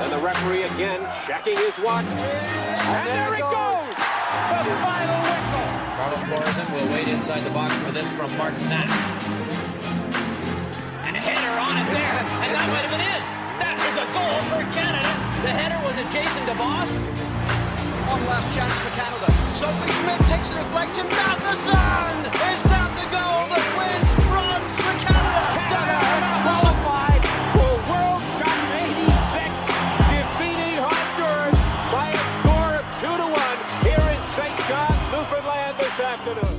And the referee again checking his watch. And there it goes! The final whistle! Carlo Corazon will wait inside the box for this from Martin Nash. And a header on it there, and that might have been it. That is a goal for Canada. The header was at Jason DeVos. One last chance for Canada. Sophie Schmidt takes a deflection. Matheson is down the goal. The wins bronze for Canada. Qualified for World Cup '86, defeating Honduras by a score of 2-1 here in St. John, Newfoundland this afternoon.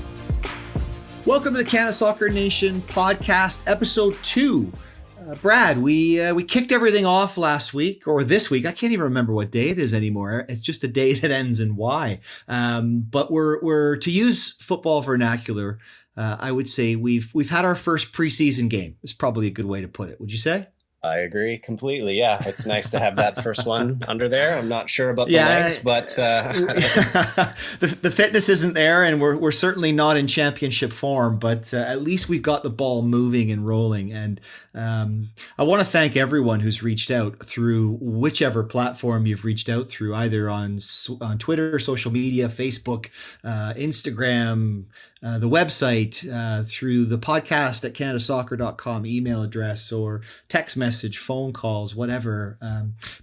Welcome to the Canada Soccer Nation podcast, episode 2. Brad, we kicked everything off last week, or this week. I can't even remember what day it is anymore. It's just a day that ends in Y. But we're to use football vernacular. I would say we've had our first preseason game. It's probably a good way to put it. Would you say? I agree completely. Yeah, it's nice to have that first one under there. I'm not sure about the legs, but the fitness isn't there, and we're certainly not in championship form. But at least we've got the ball moving and rolling. And I want to thank everyone who's reached out through whichever platform you've reached out through, either on Twitter, social media, Facebook, Instagram, the website, through the podcast at canadasoccer.com email address, or text message, phone calls, whatever.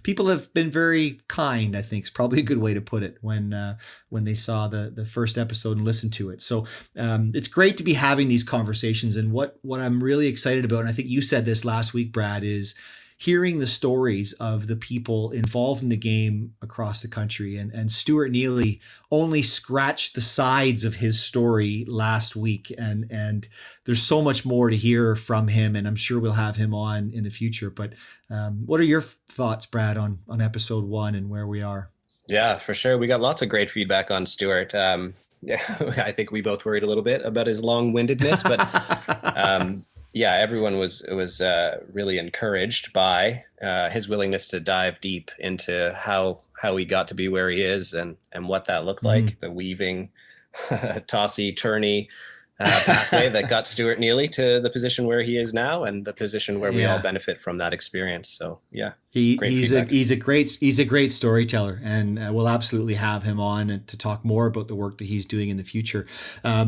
People have been very kind, I think is probably a good way to put it, when they saw the first episode and listened to it. So it's great to be having these conversations. And what I'm really excited about, and I think you said this last week, Brad, is hearing the stories of the people involved in the game across the country. And Stuart Neely only scratched the sides of his story last week. And there's so much more to hear from him, and I'm sure we'll have him on in the future. But what are your thoughts, Brad, on episode 1 and where we are? Yeah, for sure. We got lots of great feedback on Stuart. I think we both worried a little bit about his long-windedness, but yeah, everyone was really encouraged by his willingness to dive deep into how he got to be where he is and what that looked like, the weaving, tossy, turny pathway that got Stuart Neely to the position where he is now, and the position where we all benefit from that experience. So yeah, he's a great storyteller, and we'll absolutely have him on to talk more about the work that he's doing in the future.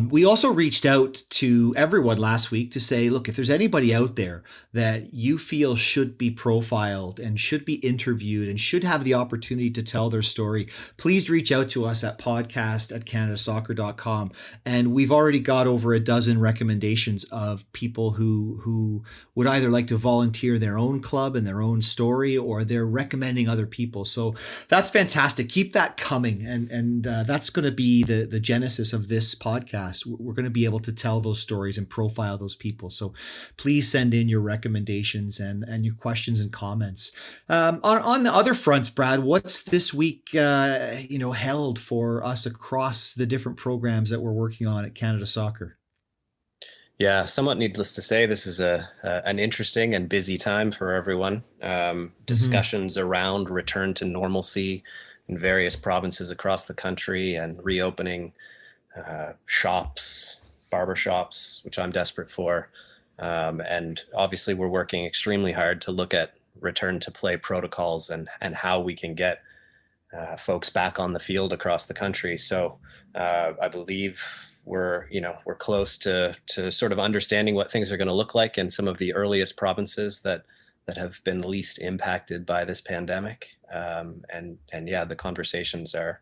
We also reached out to everyone last week to say, look, if there's anybody out there that you feel should be profiled and should be interviewed and should have the opportunity to tell their story, please reach out to us at podcast@canadasoccer.com. And we've already got over a dozen recommendations of people who would either like to volunteer their own club and their own story, or they're recommending other people. So that's fantastic. Keep that coming. And that's going to be the genesis of this podcast. We're going to be able to tell those stories and profile those people. So please send in your recommendations and your questions and comments. On the other fronts, Brad, what's this week held for us across the different programs that we're working on at Canada Soccer? Yeah, somewhat needless to say, this is an interesting and busy time for everyone. Discussions around return to normalcy in various provinces across the country, and reopening shops, barber shops, which I'm desperate for. And obviously we're working extremely hard to look at return to play protocols and how we can get folks back on the field across the country. So I believe we're close to sort of understanding what things are going to look like in some of the earliest provinces that have been least impacted by this pandemic. And yeah, the conversations are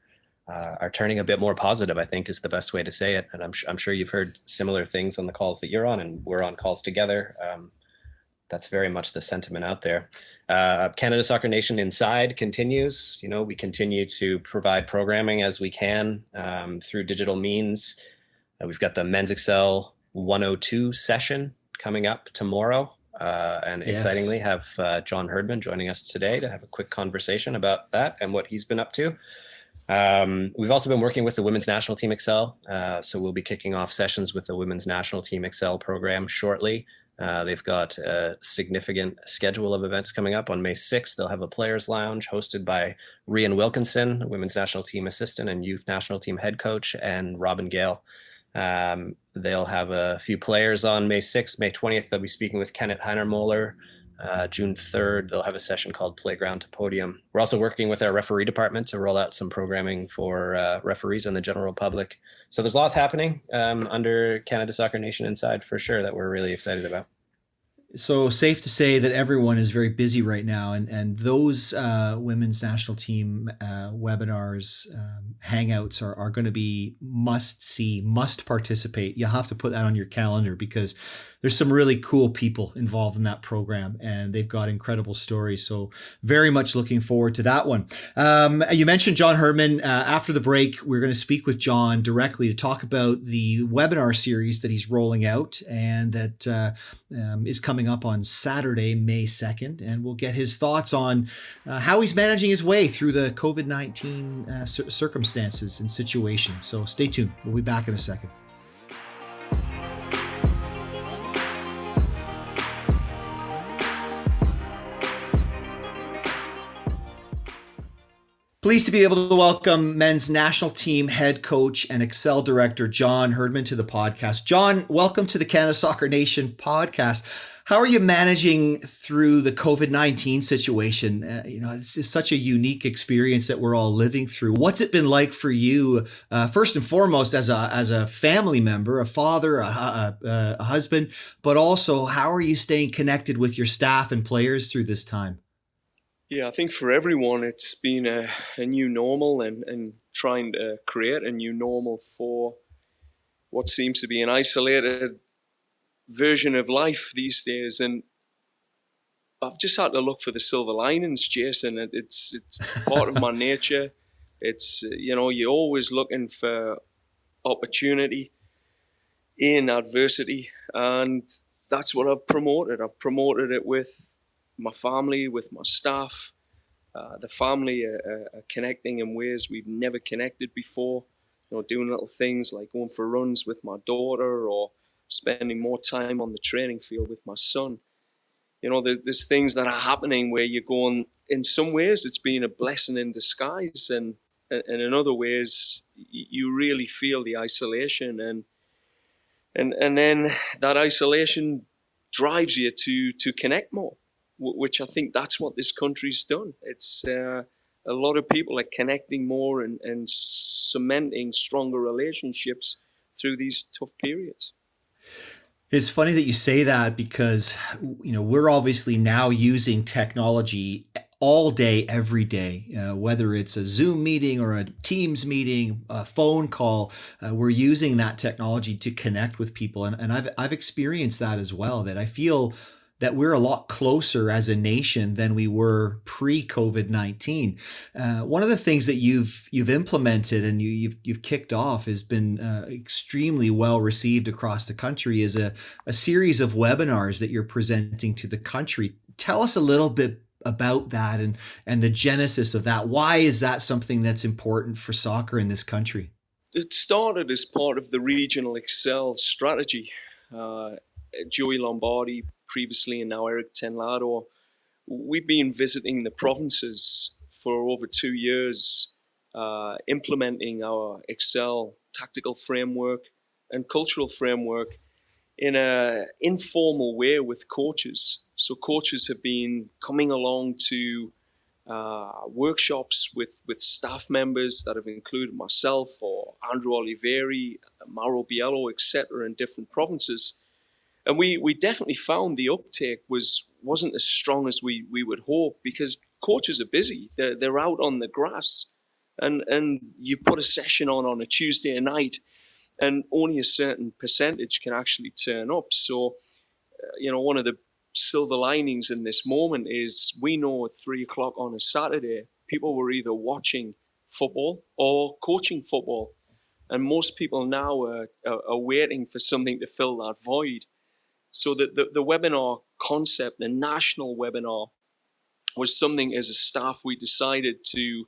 turning a bit more positive, I think, is the best way to say it. And I'm sure you've heard similar things on the calls that you're on, and we're on calls together. That's very much the sentiment out there. Canada Soccer Nation Inside continues. We continue to provide programming as we can through digital means. We've got the Men's Excel 102 session coming up tomorrow. And excitingly have John Herdman joining us today to have a quick conversation about that and what he's been up to. We've also been working with the Women's National Team Excel. So we'll be kicking off sessions with the Women's National Team Excel program shortly. They've got a significant schedule of events coming up. On May 6th, they'll have a players lounge hosted by Rian Wilkinson, Women's National Team assistant and Youth National Team head coach, and Robin Gale. They'll have a few players on May 6th. May 20th, they'll be speaking with Kenneth Heinermoller, June 3rd, they'll have a session called Playground to Podium. We're also working with our referee department to roll out some programming for referees and the general public. So there's lots happening under Canada Soccer Nation Inside for sure that we're really excited about. So safe to say that everyone is very busy right now, and those women's national team webinars, hangouts are going to be must see, must participate. You have to put that on your calendar because there's some really cool people involved in that program, and they've got incredible stories. So very much looking forward to that one. You mentioned John Herdman. After the break, we're going to speak with John directly to talk about the webinar series that he's rolling out and that is coming up on Saturday, May 2nd. And we'll get his thoughts on how he's managing his way through the COVID-19 circumstances and situation. So stay tuned. We'll be back in a second. Pleased to be able to welcome men's national team head coach and Excel director John Herdman to the podcast. John, welcome to the Canada Soccer Nation podcast. How are you managing through the COVID-19 situation? It's such a unique experience that we're all living through. What's it been like for you, first and foremost, as a family member, a father, a husband, but also how are you staying connected with your staff and players through this time? Yeah, I think for everyone, it's been a new normal and trying to create a new normal for what seems to be an isolated version of life these days. And I've just had to look for the silver linings, Jason. It's part of my nature. It's, you're always looking for opportunity in adversity. And that's what I've promoted. I've promoted it with my family, with my staff. The family are connecting in ways we've never connected before. Doing little things like going for runs with my daughter or spending more time on the training field with my son. There's things that are happening where you're going, in some ways it's been a blessing in disguise, and in other ways you really feel the isolation, and then that isolation drives you to connect more, which I think that's what this country's done. It's a lot of people are connecting more and cementing stronger relationships through these tough periods. It's funny that you say that because, we're obviously now using technology all day, every day, whether it's a Zoom meeting or a Teams meeting, a phone call, we're using that technology to connect with people. And I've experienced that as well, that I feel that we're a lot closer as a nation than we were pre-COVID-19. One of the things that you've implemented and you've kicked off has been extremely well received across the country is a series of webinars that you're presenting to the country. Tell us a little bit about that and the genesis of that. Why is that something that's important for soccer in this country? It started as part of the regional Excel strategy. Joey Lombardi previously and now Eric Tenlado, we've been visiting the provinces for over 2 years, implementing our Excel tactical framework and cultural framework in an informal way with coaches. So coaches have been coming along to workshops with staff members that have included myself or Andrew Oliveri, Mauro Biello, etc. in different provinces. And we definitely found the uptake wasn't as strong as we would hope, because coaches are busy. They're out on the grass, and you put a session on a Tuesday night, and only a certain percentage can actually turn up. So, one of the silver linings in this moment is we know at 3:00 on a Saturday, people were either watching football or coaching football. And most people now are waiting for something to fill that void. So the webinar concept, the national webinar, was something as a staff we decided to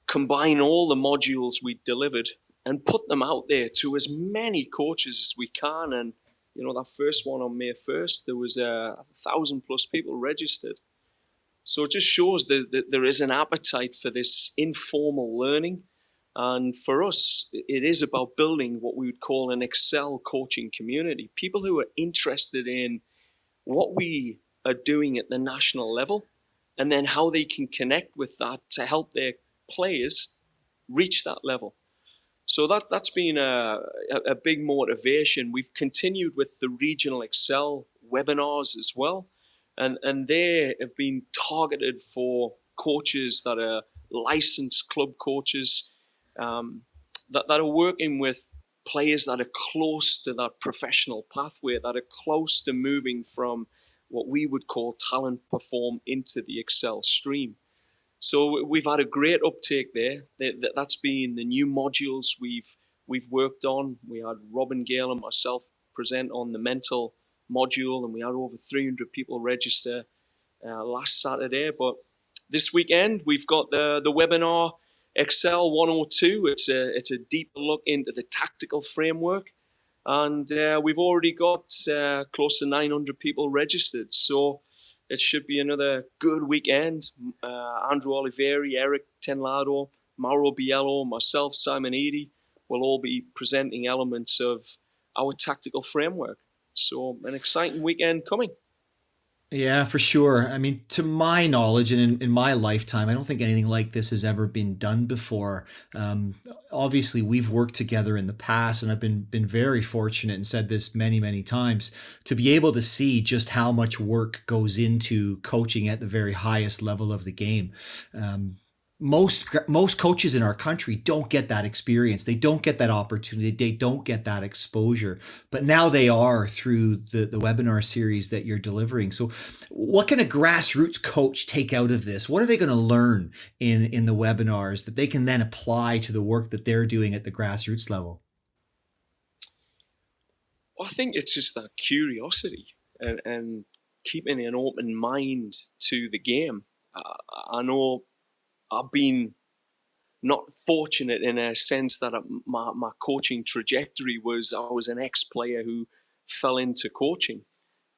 combine all the modules we delivered and put them out there to as many coaches as we can. And, that first one on May 1st, there was 1,000+ people registered. So it just shows that there is an appetite for this informal learning. And for us, it is about building what we would call an Excel coaching community. People who are interested in what we are doing at the national level, and then how they can connect with that to help their players reach that level. So that's been a big motivation. We've continued with the Regional Excel webinars as well, and they have been targeted for coaches that are licensed club coaches that are working with players that are close to that professional pathway, that are close to moving from what we would call talent perform into the Excel stream. So we've had a great uptake there. That's been the new modules we've worked on. We had Robin Gale and myself present on the mental module, and we had over 300 people register last Saturday. But this weekend we've got the webinar Excel 102. It's a deeper look into the tactical framework, and we've already got close to 900 people registered. So it should be another good weekend. Andrew Oliveri, Eric Tenlado, Mauro Biello, myself, Simon Eady will all be presenting elements of our tactical framework. So an exciting weekend coming. Yeah, for sure. I mean, to my knowledge and in my lifetime, I don't think anything like this has ever been done before. Obviously, we've worked together in the past, and I've been very fortunate and said this many, many times to be able to see just how much work goes into coaching at the very highest level of the game. Most coaches in our country don't get that experience. They don't get that opportunity. They don't get that exposure. But now they are through the webinar series that you're delivering. So what can a grassroots coach take out of this? What are they going to learn in the webinars that they can then apply to the work that they're doing at the grassroots level? I think it's just that curiosity and keeping an open mind to the game. I know I've been not fortunate in a sense that my coaching trajectory was I was an ex-player who fell into coaching.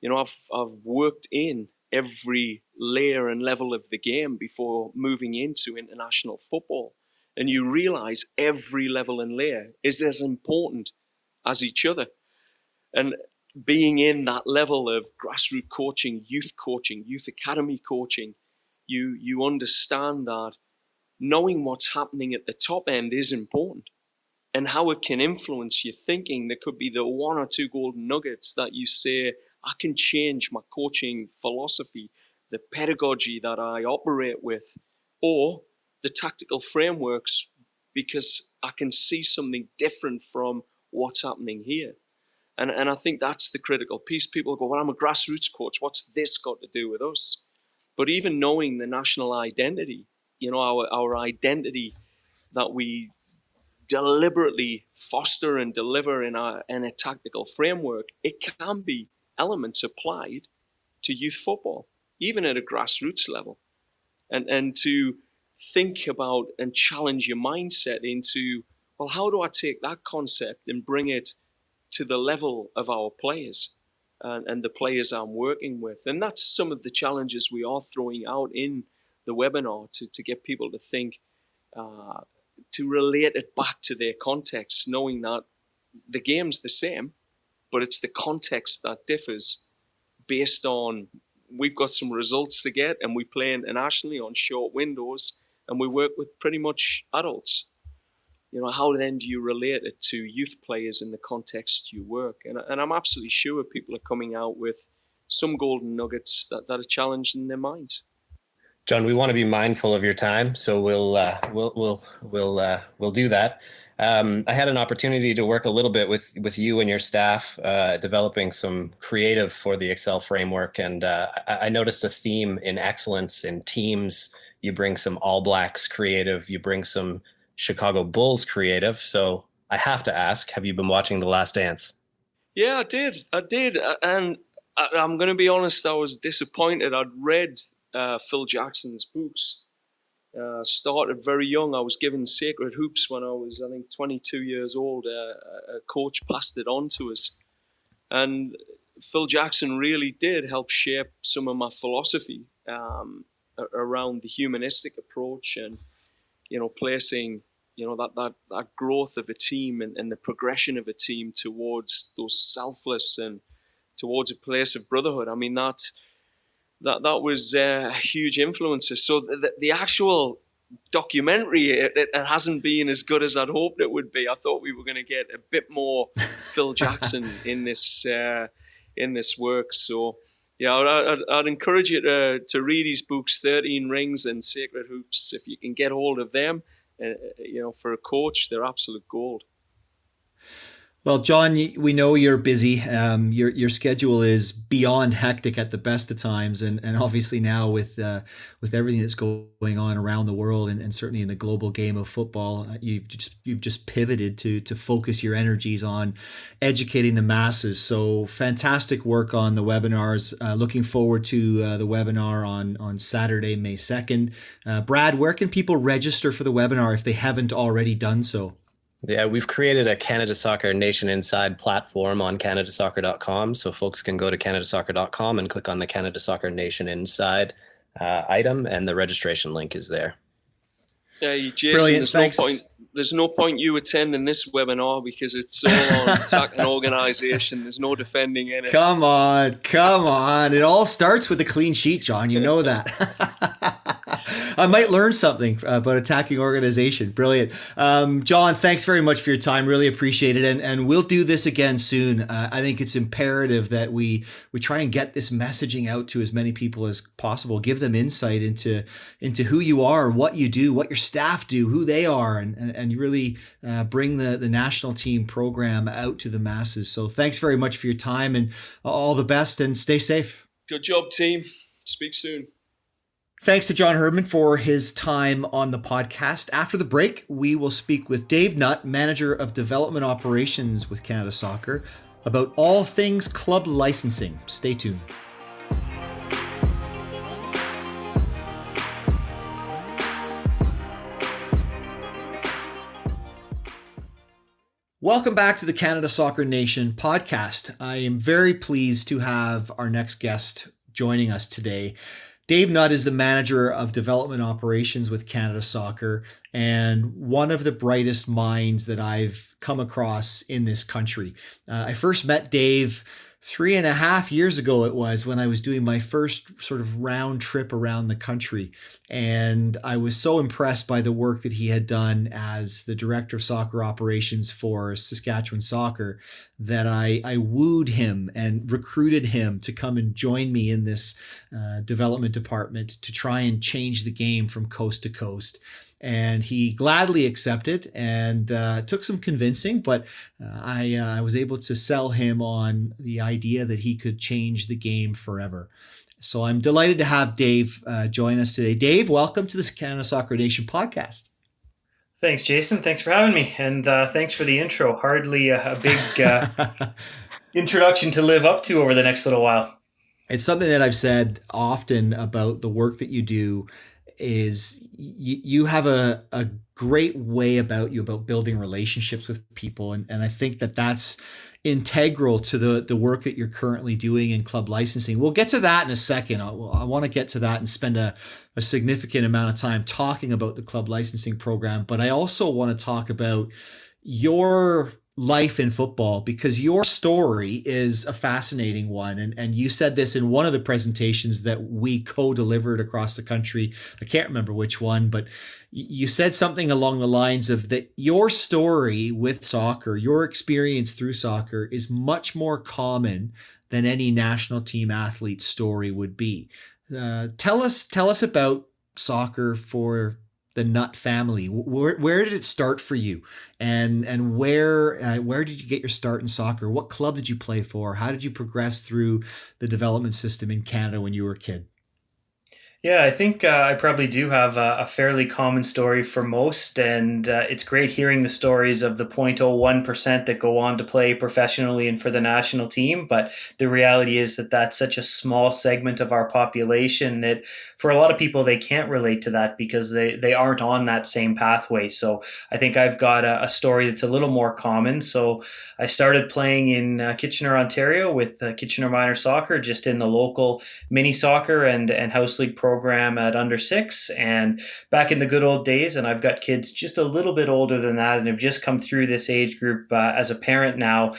You know, I've worked in every layer and level of the game before moving into international football. And you realize every level and layer is as important as each other. And being in that level of grassroots coaching, youth academy coaching, you understand that knowing what's happening at the top end is important, and how it can influence your thinking. There could be the one or two golden nuggets that you say, I can change my coaching philosophy, the pedagogy that I operate with, or the tactical frameworks, because I can see something different from what's happening here. And I think that's the critical piece. People go, well, I'm a grassroots coach. What's this got to do with us? But even knowing the national identity, you know, our identity that we deliberately foster and deliver in a tactical framework, it can be elements applied to youth football, even at a grassroots level. And to think about and challenge your mindset into, well, how do I take that concept and bring it to the level of our players and the players I'm working with? And that's some of the challenges we are throwing out in the webinar to get people to think, to relate it back to their context, knowing that the game's the same, but it's the context that differs based on we've got some results to get and we play internationally on short windows and we work with pretty much adults. You know, how then do you relate it to youth players in the context you work? And I'm absolutely sure people are coming out with some golden nuggets that are challenged in their minds. John, we want to be mindful of your time, so we'll do that. I had an opportunity to work a little bit with you and your staff, developing some creative for the Excel framework, and I noticed a theme in excellence in teams. You bring some All Blacks creative, you bring some Chicago Bulls creative. So I have to ask, have you been watching The Last Dance? Yeah, I did, and I'm going to be honest, I was disappointed. I'd read Phil Jackson's books. Started very young. I was given Sacred Hoops when I was, I think, 22 years old. A coach passed it on to us. And Phil Jackson really did help shape some of my philosophy around the humanistic approach and, you know, placing, you know, that growth of a team and the progression of a team towards those selfless and towards a place of brotherhood. I mean, that was a huge influencer. So the actual documentary, it hasn't been as good as I'd hoped it would be. I thought we were going to get a bit more Phil Jackson in this work. So yeah, I'd encourage you to read his books, 13 Rings and Sacred Hoops. If you can get hold of them, for a coach, they're absolute gold. Well, John, we know you're busy. Your schedule is beyond hectic at the best of times, and obviously now with everything that's going on around the world, and certainly in the global game of football, you've just pivoted to focus your energies on educating the masses. So fantastic work on the webinars. Looking forward to the webinar on Saturday, May 2nd. Brad, where can people register for the webinar if they haven't already done so? Yeah, we've created a Canada Soccer Nation Inside platform on canadasoccer.com. So folks can go to canadasoccer.com and click on the Canada Soccer Nation Inside item, and the registration link is there. Hey, Jason, Brilliant, there's no point you attending this webinar because it's all on attack and organisation. There's no defending in it. Come on. It all starts with a clean sheet, John. You know that. I might learn something about attacking organization. Brilliant. John, thanks very much for your time. Really appreciate it. And we'll do this again soon. I think it's imperative that we try and get this messaging out to as many people as possible. Give them insight into who you are, what you do, what your staff do, who they are, and you really bring the national team program out to the masses. So thanks very much for your time, and all the best, and stay safe. Good job, team. Speak soon. Thanks to John Herdman for his time on the podcast. After the break, we will speak with Dave Nutt, Manager of Development Operations with Canada Soccer, about all things club licensing. Stay tuned. Welcome back to the Canada Soccer Nation podcast. I am very pleased to have our next guest joining us today. Dave Nutt is the Manager of Development Operations with Canada Soccer, and one of the brightest minds that I've come across in this country. I first met Dave 3.5 years ago, it was, when I was doing my first sort of round trip around the country. And I was so impressed by the work that he had done as the Director of Soccer Operations for Saskatchewan Soccer that I wooed him and recruited him to come and join me in this development department to try and change the game from coast to coast. And he gladly accepted, and took some convincing, but I was able to sell him on the idea that he could change the game forever. So I'm delighted to have Dave join us today. Dave, welcome to this Canada Soccer Nation podcast. Thanks, Jason. Thanks for having me. And thanks for the intro. Hardly a big introduction to live up to over the next little while. It's something that I've said often about the work that you do is you have a great way about you about building relationships with people. And I think that that's integral to the work that you're currently doing in club licensing. We'll get to that in a second. I want to get to that and spend a significant amount of time talking about the club licensing program. But I also want to talk about your life in football, because your story is a fascinating one. And you said this in one of the presentations that we co-delivered across the country. I can't remember which one, but you said something along the lines of that your story with soccer, your experience through soccer, is much more common than any national team athlete's story would be. Tell us about soccer for the Nutt family. Where did it start for you, and where did you get your start in soccer? What club did you play for? How did you progress through the development system in Canada when you were a kid? Yeah, I think I probably do have a fairly common story for most, and it's great hearing the stories of the 0.01% that go on to play professionally and for the national team. But the reality is that that's such a small segment of our population that for a lot of people, they can't relate to that because they aren't on that same pathway. So I think I've got a story that's a little more common. So I started playing in Kitchener, Ontario with Kitchener Minor Soccer, just in the local mini soccer and house league program program at under 6, and back in the good old days, and I've got kids just a little bit older than that and have just come through this age group as a parent now.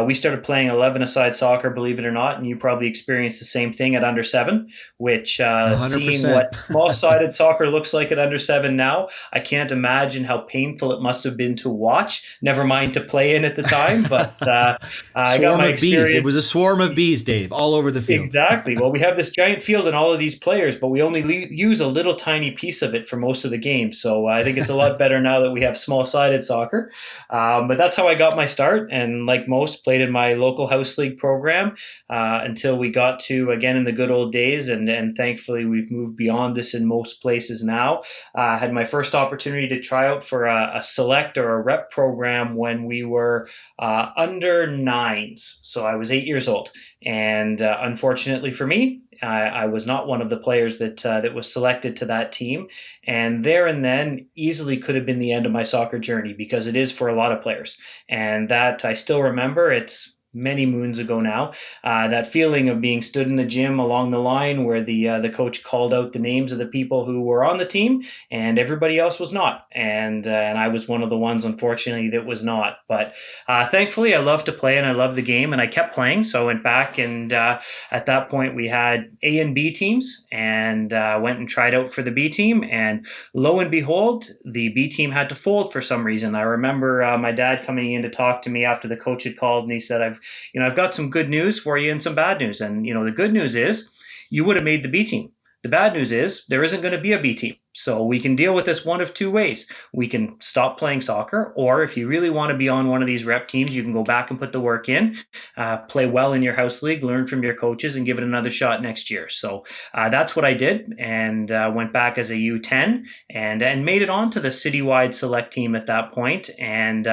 We started playing 11-a-side soccer, believe it or not, and you probably experienced the same thing at under 7, which seeing what small-sided soccer looks like at under 7 now, I can't imagine how painful it must have been to watch, never mind to play in at the time. But I got my experience. Bees. It was a swarm of bees, Dave, all over the field. Exactly. Well, we have this giant field and all of these players, but we only use a little tiny piece of it for most of the game. So I think it's a lot better now that we have small-sided soccer. But that's how I got my start, and like most, played in my local house league program until we got to, again, in the good old days, and thankfully we've moved beyond this in most places now. I had my first opportunity to try out for a select or a rep program when we were under 9s. So I was 8 years old. And unfortunately for me, I was not one of the players that was selected to that team. And there and then easily could have been the end of my soccer journey, because it is for a lot of players. And that I still remember. It's many moons ago now, that feeling of being stood in the gym along the line where the coach called out the names of the people who were on the team and everybody else was not, and I was one of the ones, unfortunately, that was not. But thankfully I love to play and I love the game, and I kept playing. So I went back, and at that point we had A and B teams, and went and tried out for the B team, and lo and behold, the B team had to fold for some reason. I remember my dad coming in to talk to me after the coach had called, and he said, I've got some good news for you and some bad news. And, the good news is you would have made the B team. The bad news is there isn't going to be a B team. So we can deal with this one of two ways. We can stop playing soccer, or if you really want to be on one of these rep teams, you can go back and put the work in, play well in your house league, learn from your coaches, and give it another shot next year. So that's what I did, and went back as a U10 and made it on to the citywide select team at that point. And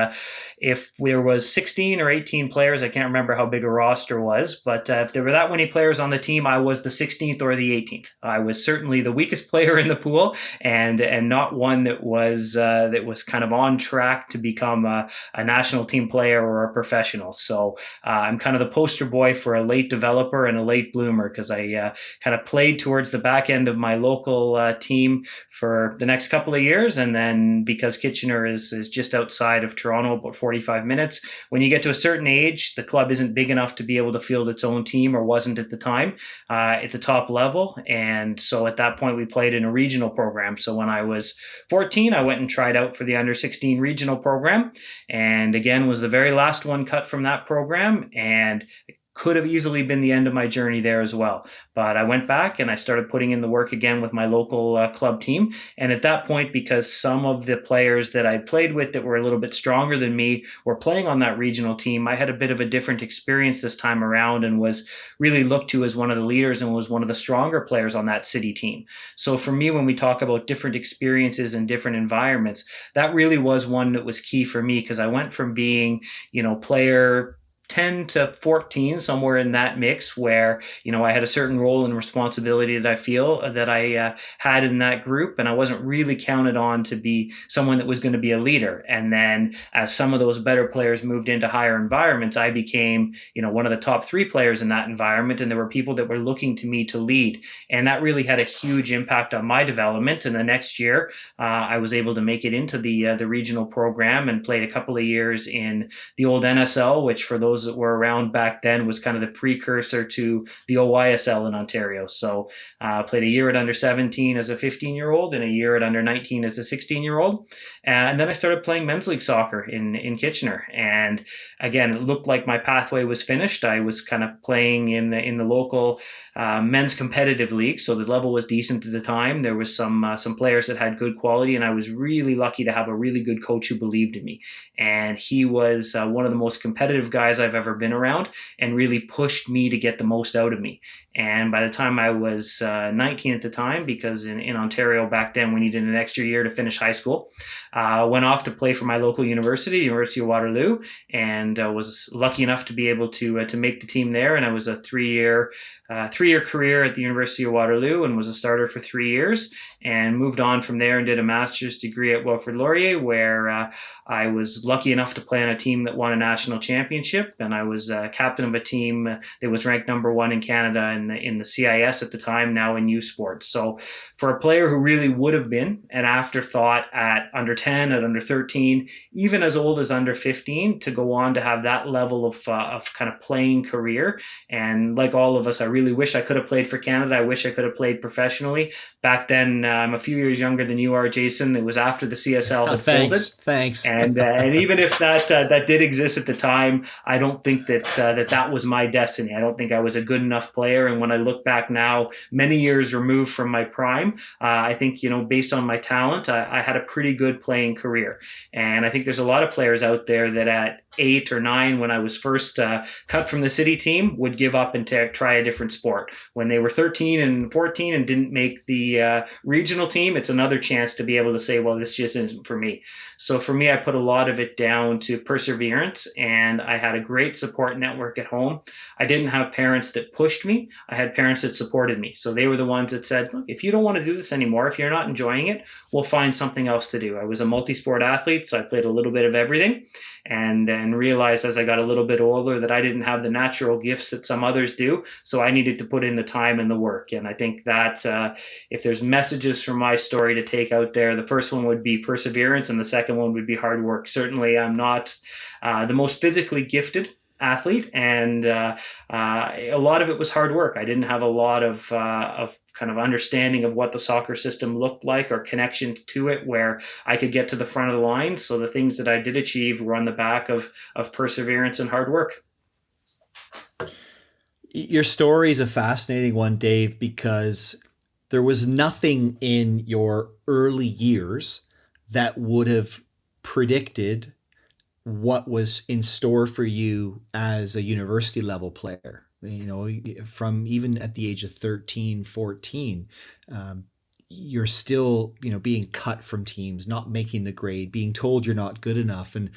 if there was 16 or 18 players, I can't remember how big a roster was, but if there were that many players on the team, I was the 16th or the 18th. I was certainly the weakest player in the pool, and not one that was kind of on track to become a national team player or a professional. So I'm kind of the poster boy for a late developer and a late bloomer, because I kind of played towards the back end of my local team for the next couple of years, and then because Kitchener is just outside of Toronto, about 45 minutes, when you get to a certain age, the club isn't big enough to be able to field its own team, or wasn't at the time, at the top level. And so at that point we played in a regional program. So when I was 14, I went and tried out for the under 16 regional program, and again was the very last one cut from that program, and could have easily been the end of my journey there as well. But I went back and I started putting in the work again with my local club team. And at that point, because some of the players that I played with that were a little bit stronger than me were playing on that regional team, I had a bit of a different experience this time around, and was really looked to as one of the leaders and was one of the stronger players on that city team. So for me, when we talk about different experiences and different environments, that really was one that was key for me, because I went from being, player 10 to 14, somewhere in that mix, where, I had a certain role and responsibility that I feel that I had in that group, and I wasn't really counted on to be someone that was going to be a leader. And then as some of those better players moved into higher environments, I became, one of the top 3 players in that environment, and there were people that were looking to me to lead. And that really had a huge impact on my development. And the next year, I was able to make it into the regional program, and played a couple of years in the old NSL, which for those that were around back then was kind of the precursor to the OYSL in Ontario. So played a year at under 17 as a 15-year-old and a year at under 19 as a 16-year-old. And then I started playing men's league soccer in Kitchener. And again, it looked like my pathway was finished. I was kind of playing in the local men's competitive league, so the level was decent at the time. There was some players that had good quality, and I was really lucky to have a really good coach who believed in me. And he was one of the most competitive guys I've ever been around, and really pushed me to get the most out of me. And by the time I was 19 at the time, because in Ontario back then we needed an extra year to finish high school, went off to play for my local university, University of Waterloo, and was lucky enough to be able to make the team there. And I was a three-year career at the University of Waterloo, and was a starter for 3 years, and moved on from there and did a master's degree at Wilfrid Laurier, where I was lucky enough to play on a team that won a national championship, and I was captain of a team that was ranked number 1 in Canada in the CIS at the time, now in U Sports. So for a player who really would have been an afterthought at under 10, at under 13, even as old as under 15, to go on to have that level of kind of playing career. And like all of us, I really wish I could have played for Canada. I wish I could have played professionally. Back then, I'm a few years younger than you are, Jason. It was after the CSL had folded. Thanks. And even if that did exist at the time, I don't think that was my destiny. I don't think I was a good enough player. And when I look back now, many years removed from my prime, I think, based on my talent, I had a pretty good playing career. And I think there's a lot of players out there that at 8 or 9, when I was first cut from the city team, would give up and try a different sport. When they were 13 and 14 and didn't make the regional team, it's another chance to be able to say, well, this just isn't for me. So for me, I put a lot of it down to perseverance, and I had a great support network at home. I didn't have parents that pushed me. I had parents that supported me. So they were the ones that said, look, if you don't want to do this anymore, if you're not enjoying it, we'll find something else to do. I was a multi-sport athlete, so I played a little bit of everything, and realized as I got a little bit older that I didn't have the natural gifts that some others do. So I needed to put in the time and the work. And I think that if there's messages from my story to take out there, the first one would be perseverance, and the second one would be hard work. Certainly, I'm not the most physically gifted athlete, and a lot of it was hard work. I didn't have a lot of kind of understanding of what the soccer system looked like or connection to it where I could get to the front of the line. So the things that I did achieve were on the back of perseverance and hard work. Your story is a fascinating one, Dave, because there was nothing in your early years that would have predicted what was in store for you as a university level player. From even at the age of 13, 14, you're still, being cut from teams, not making the grade, being told you're not good enough. And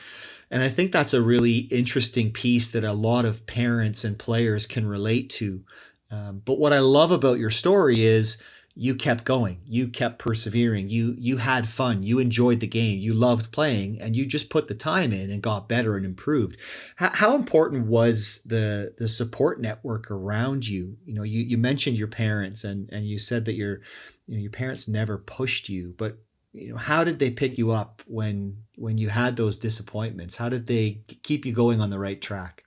I think that's a really interesting piece that a lot of parents and players can relate to. But what I love about your story is you kept going, you kept persevering, you had fun, you enjoyed the game, you loved playing, and you just put the time in and got better and improved. How important was the support network around you? You mentioned your parents, and you said that your parents never pushed you, but how did they pick you up when you had those disappointments? How did they keep you going on the right track?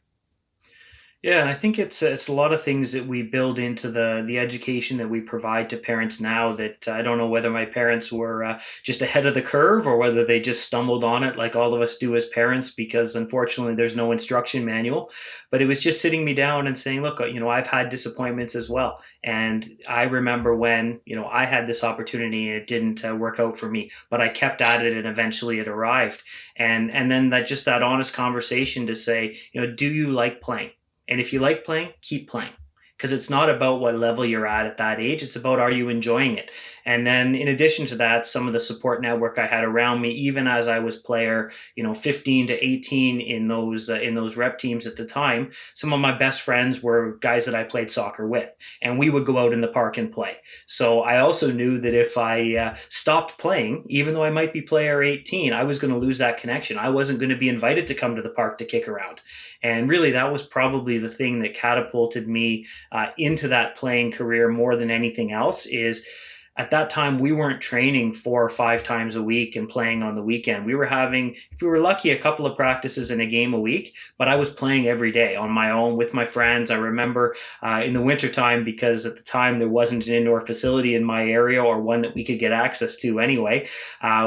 Yeah, I think it's a lot of things that we build into the education that we provide to parents now that I don't know whether my parents were just ahead of the curve or whether they just stumbled on it like all of us do as parents, because unfortunately there's no instruction manual. But it was just sitting me down and saying, look, I've had disappointments as well. And I remember when, I had this opportunity and it didn't work out for me, but I kept at it and eventually it arrived. And then that honest conversation to say, do you like playing? And if you like playing, keep playing, because it's not about what level you're at that age. It's about, are you enjoying it? And then in addition to that, some of the support network I had around me, even as I was player, 15 to 18 in those rep teams at the time, some of my best friends were guys that I played soccer with, and we would go out in the park and play. So I also knew that if I stopped playing, even though I might be player 18, I was going to lose that connection. I wasn't going to be invited to come to the park to kick around. And really, that was probably the thing that catapulted me into that playing career more than anything else. Is at that time, we weren't training 4 or 5 times a week and playing on the weekend. We were having, if we were lucky, a couple of practices and a game a week, but I was playing every day on my own with my friends. I remember in the wintertime, because at the time there wasn't an indoor facility in my area or one that we could get access to anyway,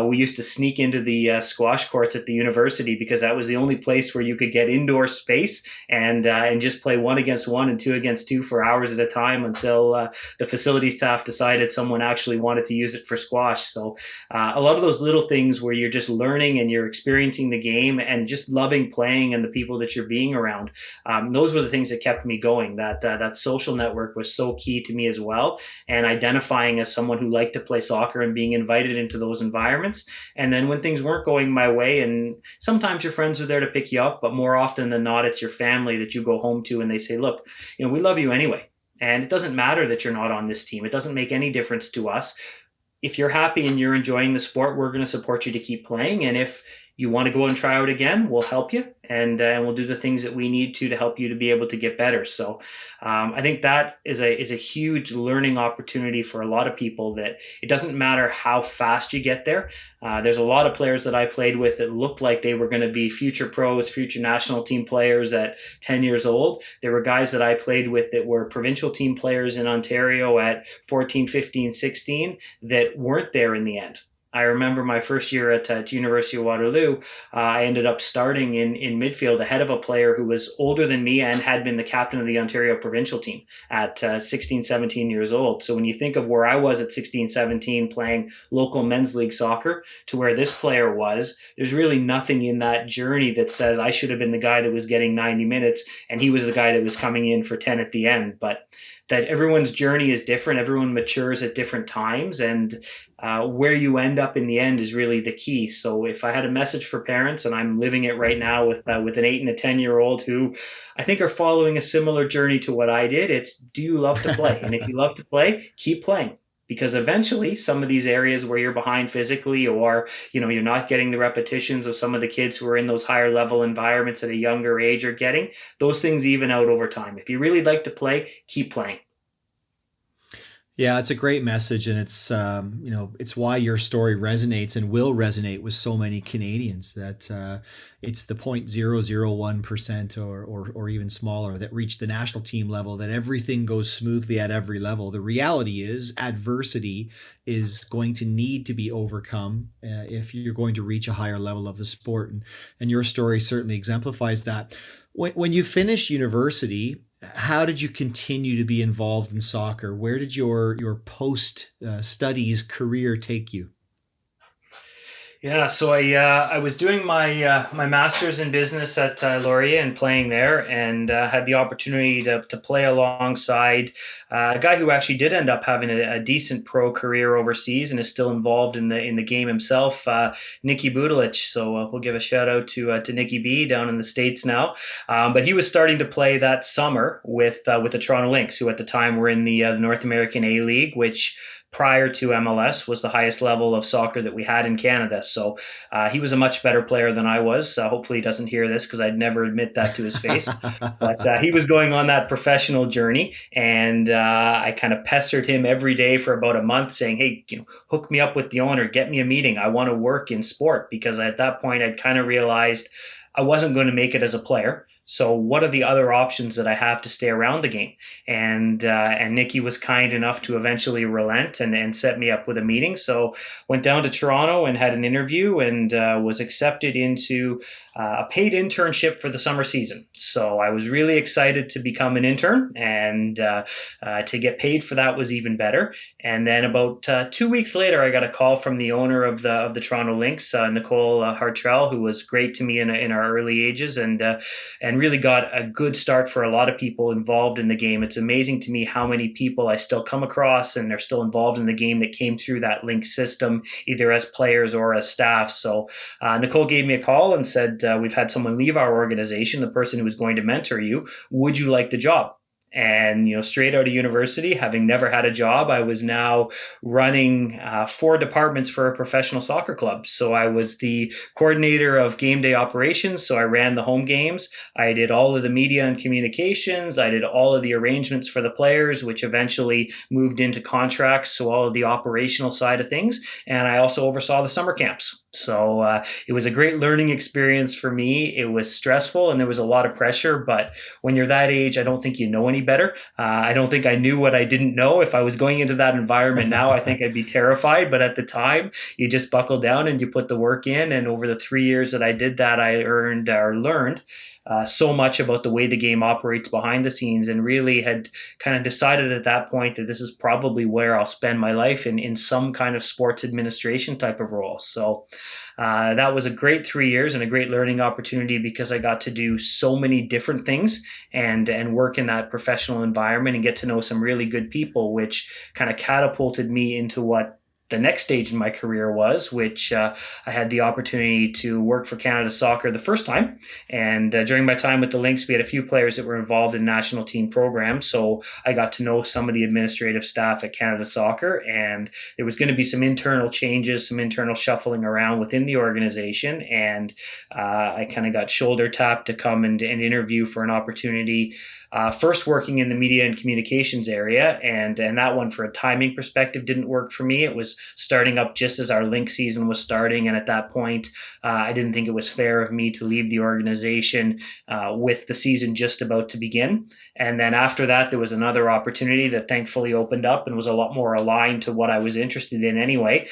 we used to sneak into the squash courts at the university, because that was the only place where you could get indoor space and just play 1 against 1 and 2 against 2 for hours at a time until the facility staff decided someone actually wanted to use it for squash. So a lot of those little things where you're just learning and you're experiencing the game and just loving playing and the people that you're being around, those were the things that kept me going. That social network was so key to me as well, and identifying as someone who liked to play soccer and being invited into those environments. And then when things weren't going my way, and sometimes your friends are there to pick you up, but more often than not, it's your family that you go home to and they say, look, we love you anyway. And it doesn't matter that you're not on this team. It doesn't make any difference to us. If you're happy and you're enjoying the sport, we're going to support you to keep playing. And if you want to go and try out again, we'll help you. and we'll do the things that we need to help you to be able to get better. So I think that is a huge learning opportunity for a lot of people, that it doesn't matter how fast you get there. There's a lot of players that I played with that looked like they were going to be future pros, future national team players at 10 years old. There were guys that I played with that were provincial team players in Ontario at 14, 15, 16 that weren't there in the end. I remember my first year at University of Waterloo, I ended up starting in midfield ahead of a player who was older than me and had been the captain of the Ontario provincial team at 16, 17 years old. So when you think of where I was at 16, 17 playing local men's league soccer to where this player was, there's really nothing in that journey that says I should have been the guy that was getting 90 minutes and he was the guy that was coming in for 10 at the end. But that everyone's journey is different. Everyone matures at different times, and where you end up in the end is really the key. So if I had a message for parents, and I'm living it right now with an 8 and a 10-year-old who I think are following a similar journey to what I did, it's, do you love to play? And if you love to play, keep playing. Because eventually some of these areas where you're behind physically, or you're not getting the repetitions of some of the kids who are in those higher level environments at a younger age are getting, those things even out over time. If you really like to play, keep playing. Yeah, it's a great message, and it's it's why your story resonates and will resonate with so many Canadians. That it's the 0.001% or even smaller that reach the national team level. That everything goes smoothly at every level. The reality is, adversity is going to need to be overcome if you're going to reach a higher level of the sport, and your story certainly exemplifies that. When you finished university, how did you continue to be involved in soccer? Where did your post studies career take you? Yeah, so I was doing my master's in business at Laurier and playing there, and had the opportunity to play alongside a guy who actually did end up having a decent pro career overseas and is still involved in the game himself, Nicky Budalic. So we'll give a shout out to Nicky B down in the States now. But he was starting to play that summer with the Toronto Lynx, who at the time were in the North American A-League, which prior to MLS was the highest level of soccer that we had in Canada. So he was a much better player than I was. Hopefully he doesn't hear this, because I'd never admit that to his face. But he was going on that professional journey, and I kind of pestered him every day for about a month saying, hey, hook me up with the owner, get me a meeting. I want to work in sport, because at that point I'd kind of realized I wasn't going to make it as a player. So what are the other options that I have to stay around the game? And Nicky was kind enough to eventually relent and set me up with a meeting. So went down to Toronto and had an interview, and was accepted into a paid internship for the summer season. So I was really excited to become an intern, and to get paid for that was even better. And then about 2 weeks later, I got a call from the owner of the Toronto Lynx, Nicole Hartrell, who was great to me in our early ages, and really got a good start for a lot of people involved in the game. It's amazing to me how many people I still come across and they're still involved in the game that came through that Lynx system, either as players or as staff. So Nicole gave me a call and said, we've had someone leave our organization, the person who was going to mentor you. Would you like the job? And, straight out of university, having never had a job, I was now running 4 departments for a professional soccer club. So I was the coordinator of game day operations. So I ran the home games. I did all of the media and communications. I did all of the arrangements for the players, which eventually moved into contracts. So all of the operational side of things. And I also oversaw the summer camps. So it was a great learning experience for me. It was stressful and there was a lot of pressure, but when you're that age, I don't think you know any better. I don't think I knew what I didn't know. If I was going into that environment now, I think I'd be terrified. But at the time, you just buckle down and you put the work in. And over the 3 years that I did that, I learned so much about the way the game operates behind the scenes, and really had kind of decided at that point that this is probably where I'll spend my life in some kind of sports administration type of role. So that was a great 3 years and a great learning opportunity, because I got to do so many different things and work in that professional environment and get to know some really good people, which kind of catapulted me into what the next stage in my career was, which I had the opportunity to work for Canada Soccer the first time. And during my time with the Lynx, we had a few players that were involved in national team programs. So I got to know some of the administrative staff at Canada Soccer, and there was going to be some internal changes, some internal shuffling around within the organization. And I kind of got shoulder tapped to come and interview for an opportunity. First working in the media and communications area, and that one, for a timing perspective, didn't work for me. It was starting up just as our Link season was starting, and at that point I didn't think it was fair of me to leave the organization with the season just about to begin. And then after that, there was another opportunity that thankfully opened up and was a lot more aligned to what I was interested in anyway.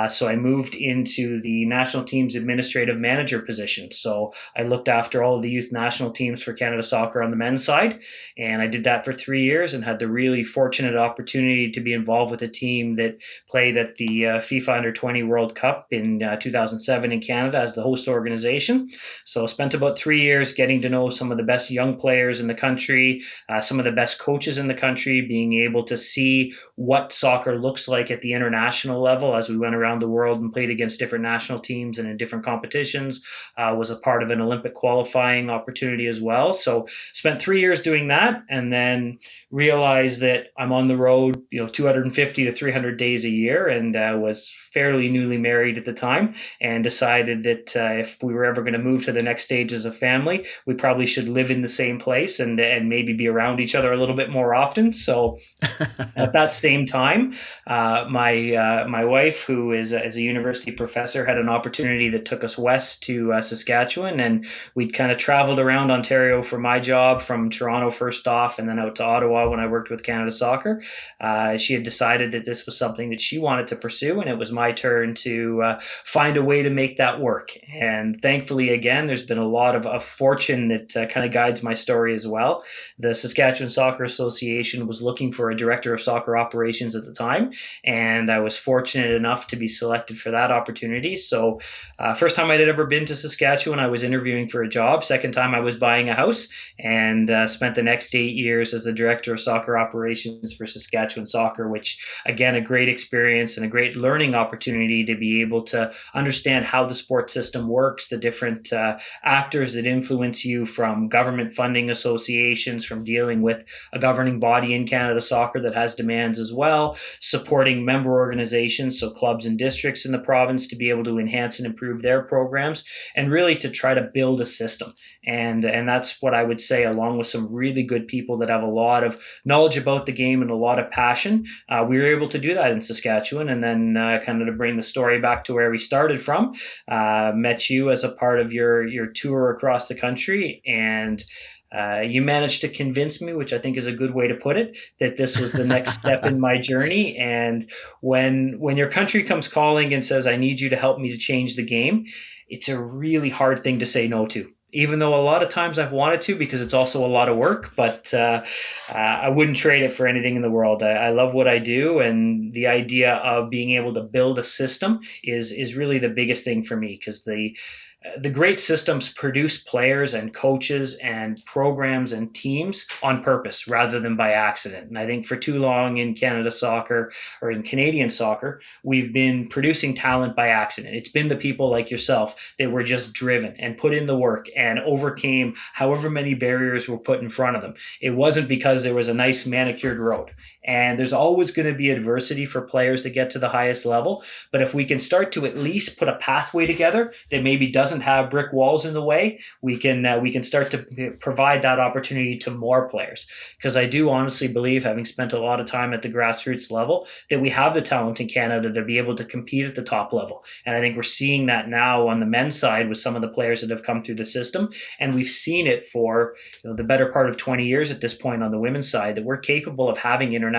So I moved into the national team's administrative manager position. So I looked after all of the youth national teams for Canada Soccer on the men's side. And I did that for 3 years and had the really fortunate opportunity to be involved with a team that played at the FIFA Under-20 World Cup in 2007 in Canada as the host organization. So I spent about 3 years getting to know some of the best young players in the country, some of the best coaches in the country, being able to see what soccer looks like at the international level as we went around the world and played against different national teams and in different competitions, was a part of an Olympic qualifying opportunity as well. So spent 3 years doing that, and then realized that I'm on the road, 250 to 300 days a year, and was fairly newly married at the time, and decided that if we were ever going to move to the next stage as a family, we probably should live in the same place and maybe be around each other a little bit more often. So at that same time, my wife, who is a university professor, had an opportunity that took us west to Saskatchewan, and we'd kind of traveled around Ontario for my job, from Toronto first off, and then out to Ottawa when I worked with Canada Soccer. She had decided that this was something that she wanted to pursue, and it was my turn to find a way to make that work. And thankfully, again, there's been a lot of fortune that kind of guides my story as well. The Saskatchewan Soccer Association was looking for a director of soccer operations at the time, and I was fortunate enough to be selected for that opportunity. So first time I'd ever been to Saskatchewan, I was interviewing for a job. Second time I was buying a house, and spent the next 8 years as the director of soccer operations for Saskatchewan Soccer, which, again, a great experience and a great learning opportunity to be able to understand how the sports system works, the different actors that influence you, from government funding associations, from dealing with a governing body in Canada Soccer that has demands as well, supporting member organizations, so clubs and districts in the province, to be able to enhance and improve their programs, and really to try to build a system. And that's what I would say, along with some really good people that have a lot of knowledge about the game and a lot of passion. We were able to do that in Saskatchewan. And then kind of to bring the story back to where we started from, met you as a part of your tour across the country, and you managed to convince me, which I think is a good way to put it, that this was the next step in my journey. And when your country comes calling and says, I need you to help me to change the game, it's a really hard thing to say no to. Even though a lot of times I've wanted to, because it's also a lot of work, but I wouldn't trade it for anything in the world. I love what I do, and the idea of being able to build a system is really the biggest thing for me, because the great systems produce players and coaches and programs and teams on purpose rather than by accident. And I think for too long in Canada Soccer, or in Canadian soccer, we've been producing talent by accident. It's been the people like yourself that were just driven and put in the work and overcame however many barriers were put in front of them. It wasn't because there was a nice manicured road. And there's always going to be adversity for players to get to the highest level. But if we can start to at least put a pathway together that maybe doesn't have brick walls in the way, we can start to provide that opportunity to more players. Because I do honestly believe, having spent a lot of time at the grassroots level, that we have the talent in Canada to be able to compete at the top level. And I think we're seeing that now on the men's side with some of the players that have come through the system. And we've seen it for the better part of 20 years at this point on the women's side, that we're capable of having international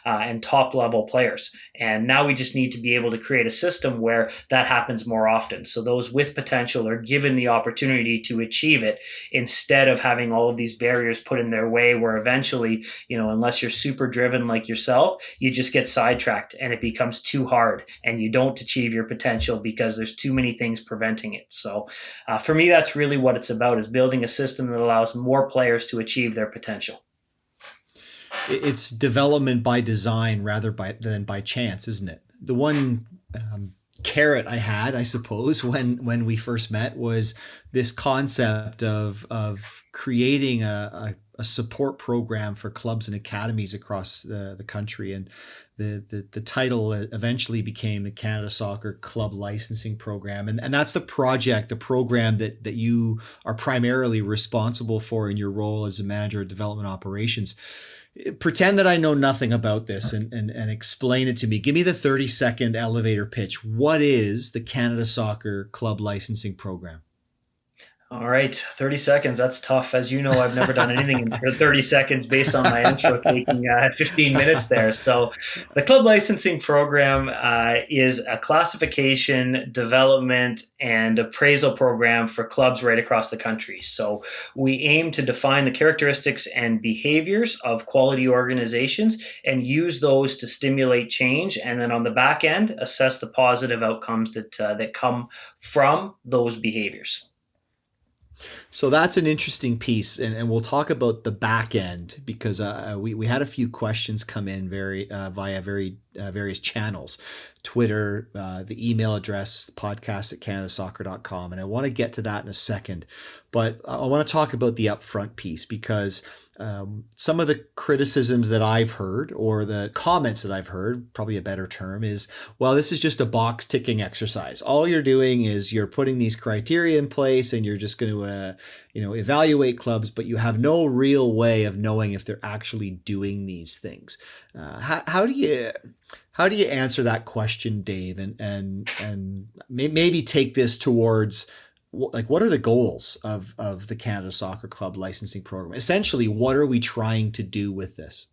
and top level players. And now we just need to be able to create a system where that happens more often. So those with potential are given the opportunity to achieve it, instead of having all of these barriers put in their way, where eventually, unless you're super driven like yourself, you just get sidetracked and it becomes too hard and you don't achieve your potential because there's too many things preventing it. So for me, that's really what it's about, is building a system that allows more players to achieve their potential. It's development by design rather than by chance, isn't it? one carrot I had, I suppose, when we first met was this concept of creating a support program for clubs and academies across the country. And the title eventually became the Canada Soccer Club Licensing Program. And that's the program that you are primarily responsible for in your role as a manager of development operations. Pretend that I know nothing about this and explain it to me. Give me the 30-second elevator pitch. What is the Canada Soccer Club Licensing Program? All right, 30 seconds. That's tough. As you know, I've never done anything in 30 seconds based on my intro taking 15 minutes there. So the Club Licensing Program is a classification, development, and appraisal program for clubs right across the country. So we aim to define the characteristics and behaviors of quality organizations and use those to stimulate change. And then on the back end, assess the positive outcomes that come from those behaviors. So that's an interesting piece, and we'll talk about the back end because we had a few questions come in via various channels, Twitter, the email address, podcast@canadasoccer.com, and I want to get to that in a second. But I want to talk about the upfront piece because some of the criticisms that I've heard, or the comments that I've heard, probably a better term, is, well, this is just a box ticking exercise. All you're doing is you're putting these criteria in place and you're just going to evaluate clubs, but you have no real way of knowing if they're actually doing these things. How do you answer that question, Dave? And maybe take this towards, like, what are the goals of the Canada Soccer Club Licensing Program? Essentially, what are we trying to do with this?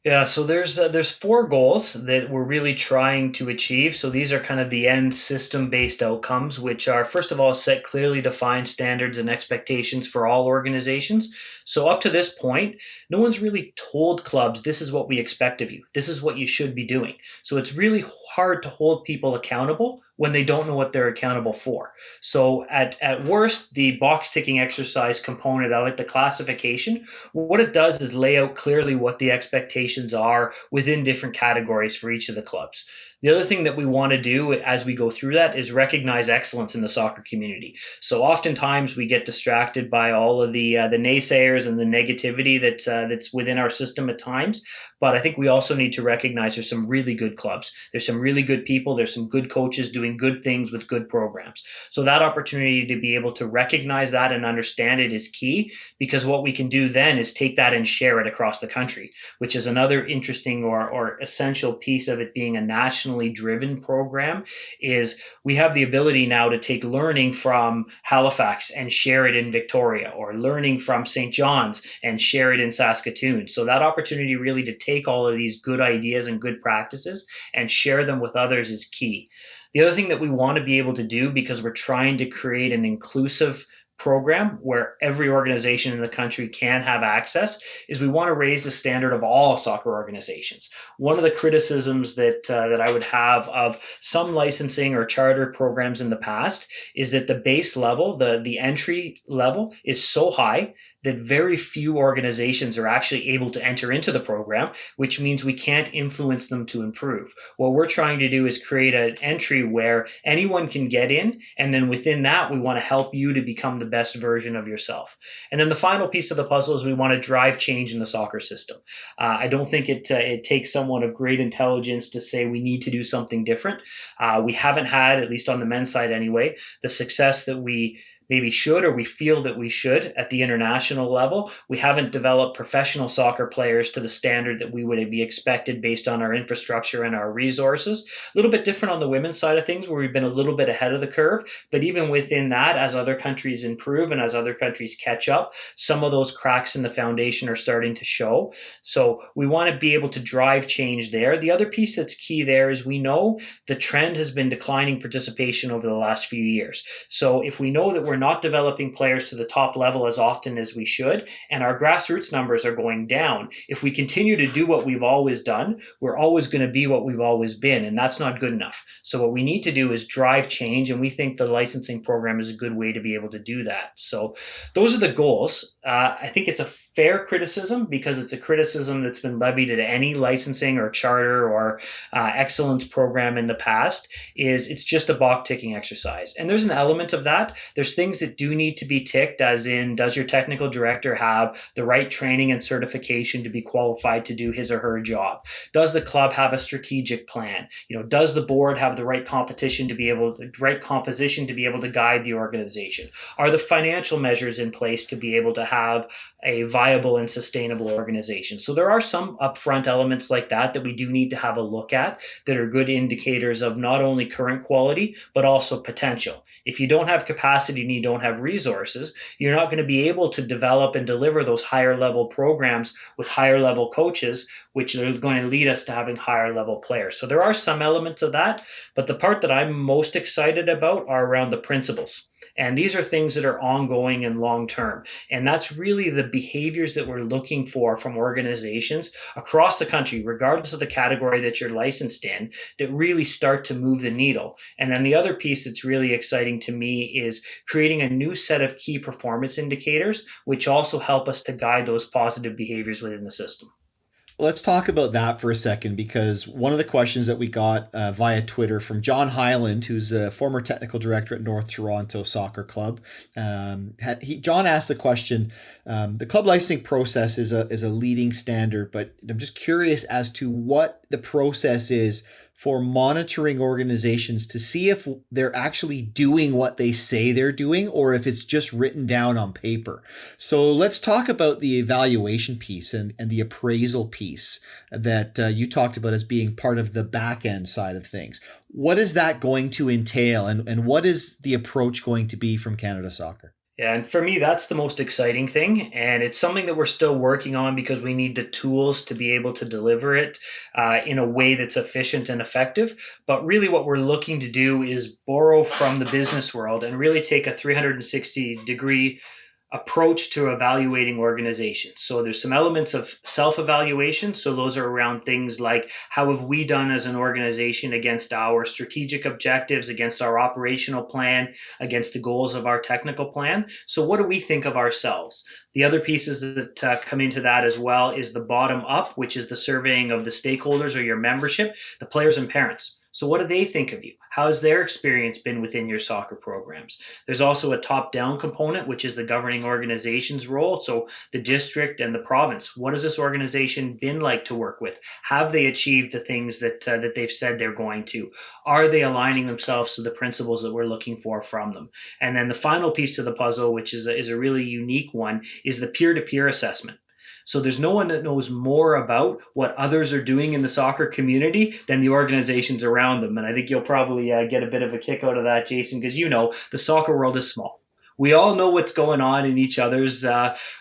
Yeah, so there's 4 goals that we're really trying to achieve. So these are kind of the end system-based outcomes, which are, first of all, set clearly defined standards and expectations for all organizations. So up to this point, no one's really told clubs, this is what we expect of you. This is what you should be doing. So it's really hard to hold people accountable when they don't know what they're accountable for. So at worst, the box ticking exercise component of it, the classification, what it does is lay out clearly what the expectations are within different categories for each of the clubs. The other thing that we want to do as we go through that is recognize excellence in the soccer community. So oftentimes we get distracted by all of the naysayers and the negativity that's within our system at times. But I think we also need to recognize there's some really good clubs. There's some really good people. There's some good coaches doing good things with good programs. So that opportunity to be able to recognize that and understand it is key, because what we can do then is take that and share it across the country, which is another interesting or essential piece of it being a nationally driven program. Is we have the ability now to take learning from Halifax and share it in Victoria, or learning from St. John's and share it in Saskatoon. So that opportunity really to take all of these good ideas and good practices and share them with others is key. The other thing that we want to be able to do, because we're trying to create an inclusive program where every organization in the country can have access, is we want to raise the standard of all soccer organizations. One of the criticisms that I would have of some licensing or charter programs in the past is that the base level, the entry level, is so high that very few organizations are actually able to enter into the program, which means we can't influence them to improve. What we're trying to do is create an entry where anyone can get in, and then within that, we want to help you to become the best version of yourself. And then the final piece of the puzzle is we want to drive change in the soccer system. I don't think it takes someone of great intelligence to say we need to do something different. We haven't had, at least on the men's side anyway, the success that we maybe should, or we feel that we should at the international level. We haven't developed professional soccer players to the standard that we would be expected based on our infrastructure and our resources. A little bit different on the women's side of things, where we've been a little bit ahead of the curve. But even within that, as other countries improve and as other countries catch up, some of those cracks in the foundation are starting to show. So we want to be able to drive change there. The other piece that's key there is we know the trend has been declining participation over the last few years. So if we know that we're not developing players to the top level as often as we should, and our grassroots numbers are going down, if we continue to do what we've always done, we're always going to be what we've always been, and that's not good enough. So what we need to do is drive change, and we think the licensing program is a good way to be able to do that. So those are the goals. I think it's a fair criticism, because it's a criticism that's been levied at any licensing or charter or excellence program in the past, is it's just a box ticking exercise. And there's an element of that. There's things that do need to be ticked, as in, does your technical director have the right training and certification to be qualified to do his or her job? Does the club have a strategic plan? Does the board have the right composition to be able to guide the organization? Are the financial measures in place to be able to have a viable and sustainable organization? So there are some upfront elements like that we do need to have a look at, that are good indicators of not only current quality, but also potential. If you don't have capacity and you don't have resources, you're not going to be able to develop and deliver those higher level programs with higher level coaches, which are going to lead us to having higher level players. So there are some elements of that, but the part that I'm most excited about are around the principles. And these are things that are ongoing and long term. And that's really the behaviors that we're looking for from organizations across the country, regardless of the category that you're licensed in, that really start to move the needle. And then the other piece that's really exciting to me is creating a new set of key performance indicators, which also help us to guide those positive behaviors within the system. Let's talk about that for a second, because one of the questions that we got via Twitter from John Hyland, who's a former technical director at North Toronto Soccer Club, John asked the question, the club licensing process is a leading standard, but I'm just curious as to what the process is for monitoring organizations to see if they're actually doing what they say they're doing, or if it's just written down on paper. So let's talk about the evaluation piece and the appraisal piece that you talked about as being part of the back end side of things. What is that going to entail, and what is the approach going to be from Canada Soccer? Yeah, and for me, that's the most exciting thing. And it's something that we're still working on, because we need the tools to be able to deliver it in a way that's efficient and effective. But really what we're looking to do is borrow from the business world and really take a 360-degree approach to evaluating organizations. So there's some elements of self-evaluation. So those are around things like, how have we done as an organization against our strategic objectives, against our operational plan, against the goals of our technical plan? So what do we think of ourselves? The other pieces that come into that as well is the bottom up, which is the surveying of the stakeholders or your membership, the players and parents. So what do they think of you? How has their experience been within your soccer programs? There's also a top-down component, which is the governing organization's role. So the district and the province, what has this organization been like to work with? Have they achieved the things that they've said they're going to? Are they aligning themselves to the principles that we're looking for from them? And then the final piece of the puzzle, which is a really unique one, is the peer-to-peer assessment. So there's no one that knows more about what others are doing in the soccer community than the organizations around them. And I think you'll probably get a bit of a kick out of that, Jason, because the soccer world is small. We all know what's going on in each other's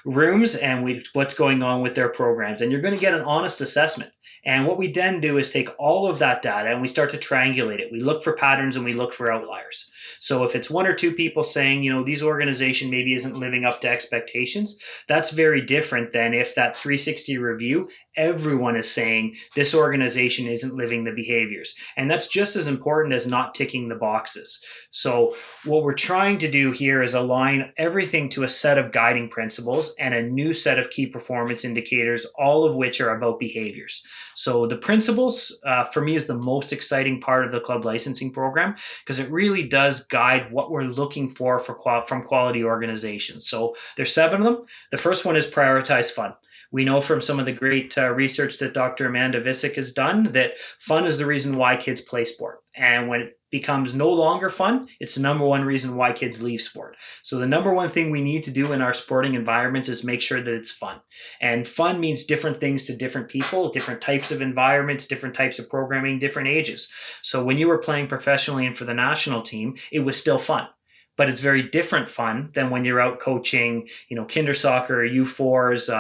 rooms and what's going on with their programs. And you're going to get an honest assessment. And what we then do is take all of that data and we start to triangulate it. We look for patterns and we look for outliers. So if it's one or two people saying, these organization maybe isn't living up to expectations, that's very different than if that 360 review, everyone is saying this organization isn't living the behaviors. And that's just as important as not ticking the boxes. So what we're trying to do here is align everything to a set of guiding principles and a new set of key performance indicators, all of which are about behaviors. So the principles, for me, is the most exciting part of the club licensing program, because it really does guide what we're looking for from quality organizations. So there's 7 of them. The first one is prioritize fun. We know from some of the great research that Dr. Amanda Visick has done that fun is the reason why kids play sport. And when it becomes no longer fun, it's the number one reason why kids leave sport. So the number one thing we need to do in our sporting environments is make sure that it's fun. And fun means different things to different people, different types of environments, different types of programming, different ages. So when you were playing professionally and for the national team, it was still fun. But it's very different fun than when you're out coaching, kinder soccer, U4s,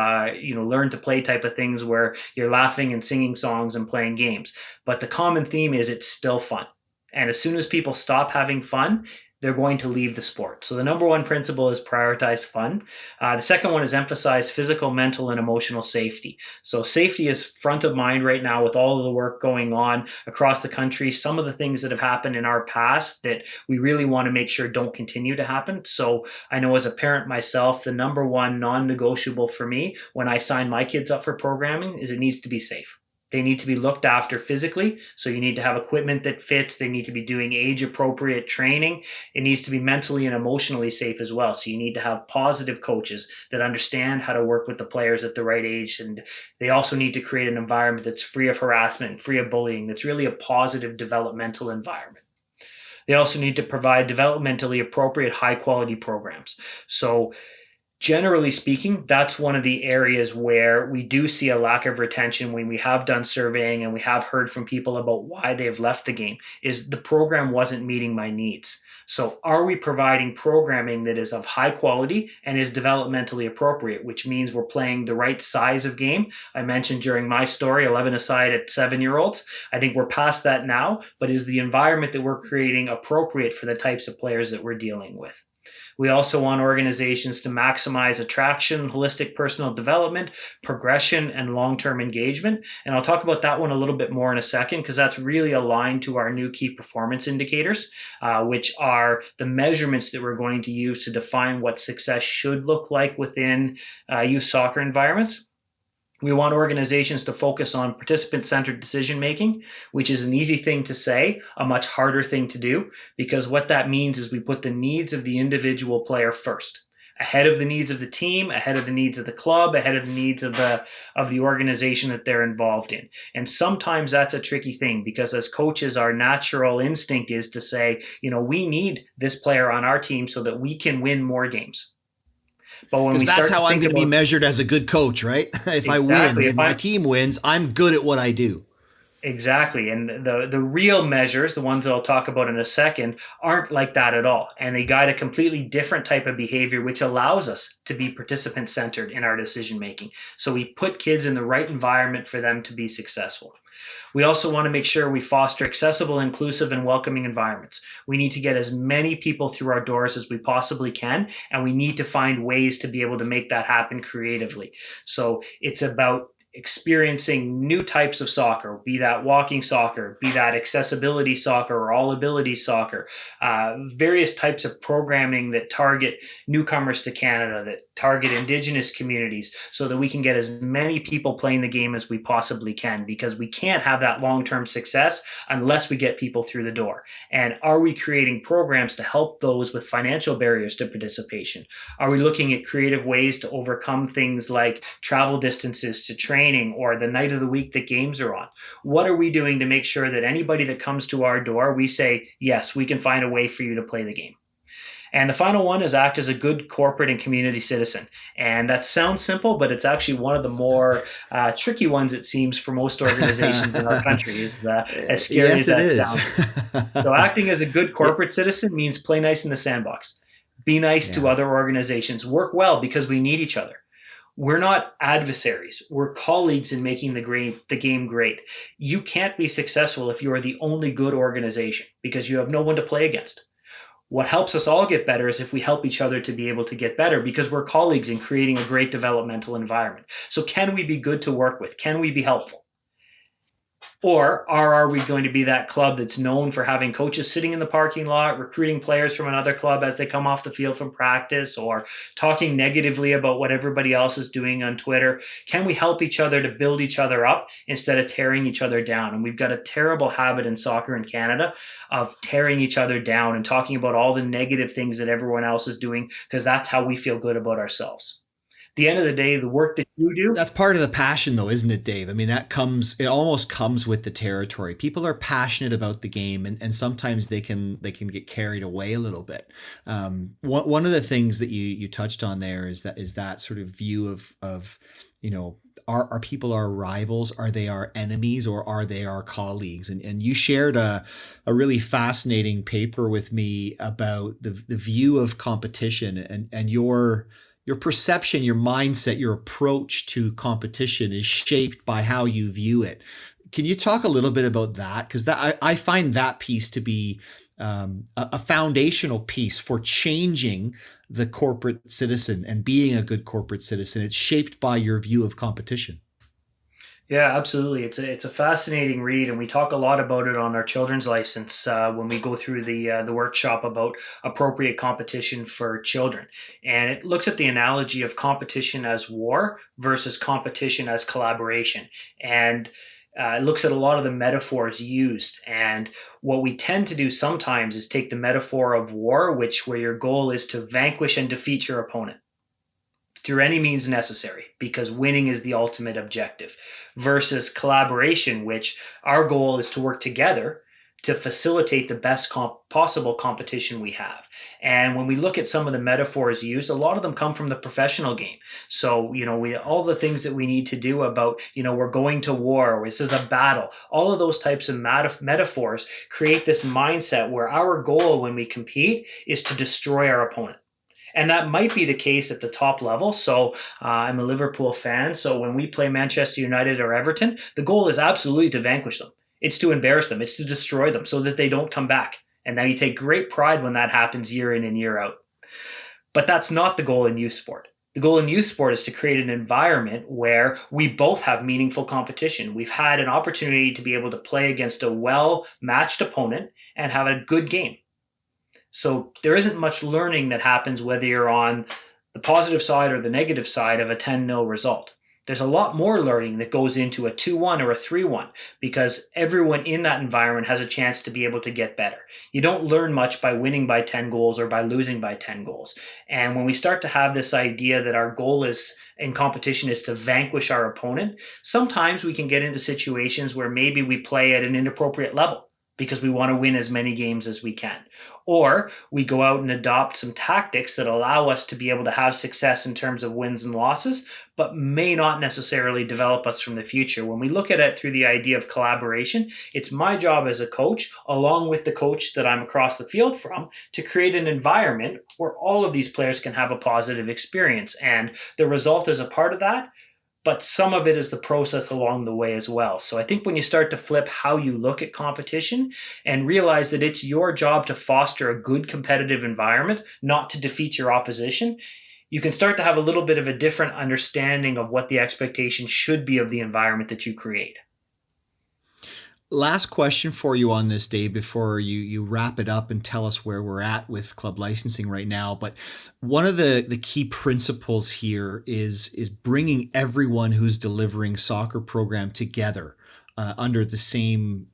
learn to play type of things where you're laughing and singing songs and playing games. But the common theme is it's still fun. And as soon as people stop having fun, they're going to leave the sport. So the number one principle is prioritize fun. The second one is emphasize physical, mental, and emotional safety. So safety is front of mind right now with all of the work going on across the country. Some of the things that have happened in our past that we really want to make sure don't continue to happen. So I know as a parent myself, the number one non-negotiable for me when I sign my kids up for programming is it needs to be safe. They need to be looked after physically. So you need to have equipment that fits. They need to be doing age appropriate training. It needs to be mentally and emotionally safe as well. So you need to have positive coaches that understand how to work with the players at the right age. And they also need to create an environment that's free of harassment, free of bullying, that's really a positive developmental environment. They also need to provide developmentally appropriate, high quality programs. So generally speaking, that's one of the areas where we do see a lack of retention when we have done surveying and we have heard from people about why they've left the game, is the program wasn't meeting my needs. So are we providing programming that is of high quality and is developmentally appropriate, which means we're playing the right size of game? I mentioned during my story, 11-a-side at 7-year-olds. I think we're past that now, but is the environment that we're creating appropriate for the types of players that we're dealing with? We also want organizations to maximize attraction, holistic personal development, progression, and long-term engagement. And I'll talk about that one a little bit more in a second because that's really aligned to our new key performance indicators, which are the measurements that we're going to use to define what success should look like within youth soccer environments. We want organizations to focus on participant-centered decision-making, which is an easy thing to say, a much harder thing to do, because what that means is we put the needs of the individual player first, ahead of the needs of the team, ahead of the needs of the club, ahead of the needs of the organization that they're involved in. And sometimes that's a tricky thing because as coaches, our natural instinct is to say, we need this player on our team so that we can win more games. Because that's how I'm going to be measured as a good coach, right? If I win, if my team wins, I'm good at what I do. Exactly. And the real measures, the ones that I'll talk about in a second, aren't like that at all. And they guide a completely different type of behavior, which allows us to be participant-centered in our decision-making. So we put kids in the right environment for them to be successful. We also want to make sure we foster accessible, inclusive, and welcoming environments. We need to get as many people through our doors as we possibly can, and we need to find ways to be able to make that happen creatively. So it's about experiencing new types of soccer, be that walking soccer, be that accessibility soccer or all ability soccer, various types of programming that target newcomers to Canada, that target Indigenous communities, so that we can get as many people playing the game as we possibly can, because we can't have that long-term success unless we get people through the door. And are we creating programs to help those with financial barriers to participation? Are we looking at creative ways to overcome things like travel distances to training or the night of the week that games are on? What are we doing to make sure that anybody that comes to our door, we say, yes, we can find a way for you to play the game? And the final one is act as a good corporate and community citizen. And that sounds simple, but it's actually one of the more tricky ones, it seems, for most organizations in our country, is as scary as that sounds. So acting as a good corporate citizen means play nice in the sandbox. Be nice to other organizations. Work well because we need each other. We're not adversaries. We're colleagues in making the game great. You can't be successful if you are the only good organization because you have no one to play against. What helps us all get better is if we help each other to be able to get better because we're colleagues in creating a great developmental environment. So can we be good to work with? Can we be helpful? Or are we going to be that club that's known for having coaches sitting in the parking lot, recruiting players from another club as they come off the field from practice, or talking negatively about what everybody else is doing on Twitter? Can we help each other to build each other up instead of tearing each other down? And we've got a terrible habit in soccer in Canada of tearing each other down and talking about all the negative things that everyone else is doing because that's how we feel good about ourselves. At the end of the day, the work that you do. That's part of the passion though, isn't it, Dave? I mean, it almost comes with the territory. People are passionate about the game and sometimes they can get carried away a little bit. One of the things that you touched on there is that sort of view of are people our rivals? Are they our enemies or are they our colleagues? And you shared a really fascinating paper with me about the view of competition and your perception, your mindset, your approach to competition is shaped by how you view it. Can you talk a little bit about that? Because I find that piece to be a foundational piece for changing the corporate citizen and being a good corporate citizen. It's shaped by your view of competition. Yeah, absolutely. It's a fascinating read, and we talk a lot about it on our children's license when we go through the workshop about appropriate competition for children. And it looks at the analogy of competition as war versus competition as collaboration. And it looks at a lot of the metaphors used. And what we tend to do sometimes is take the metaphor of war, where your goal is to vanquish and defeat your opponent through any means necessary, because winning is the ultimate objective, versus collaboration, which our goal is to work together to facilitate the best possible competition we have. And when we look at some of the metaphors used, a lot of them come from the professional game. So, all the things that we need to do about, we're going to war, or this is a battle, all of those types of metaphors create this mindset where our goal when we compete is to destroy our opponent. And that might be the case at the top level. So I'm a Liverpool fan. So when we play Manchester United or Everton, the goal is absolutely to vanquish them. It's to embarrass them. It's to destroy them so that they don't come back. And now you take great pride when that happens year in and year out. But that's not the goal in youth sport. The goal in youth sport is to create an environment where we both have meaningful competition. We've had an opportunity to be able to play against a well-matched opponent and have a good game. So there isn't much learning that happens whether you're on the positive side or the negative side of a 10-0 result. There's a lot more learning that goes into a 2-1 or a 3-1 because everyone in that environment has a chance to be able to get better. You don't learn much by winning by 10 goals or by losing by 10 goals. And when we start to have this idea that our goal is in competition is to vanquish our opponent, sometimes we can get into situations where maybe we play at an inappropriate level because we want to win as many games as we can. Or we go out and adopt some tactics that allow us to be able to have success in terms of wins and losses, but may not necessarily develop us from the future. When we look at it through the idea of collaboration, it's my job as a coach, along with the coach that I'm across the field from, to create an environment where all of these players can have a positive experience. And the result is a part of that, but some of it is the process along the way as well. So I think when you start to flip how you look at competition and realize that it's your job to foster a good competitive environment, not to defeat your opposition, you can start to have a little bit of a different understanding of what the expectation should be of the environment that you create. Last question for you on this, Dave, before you wrap it up and tell us where we're at with club licensing right now. But one of the key principles here is bringing everyone who's delivering soccer program together under the same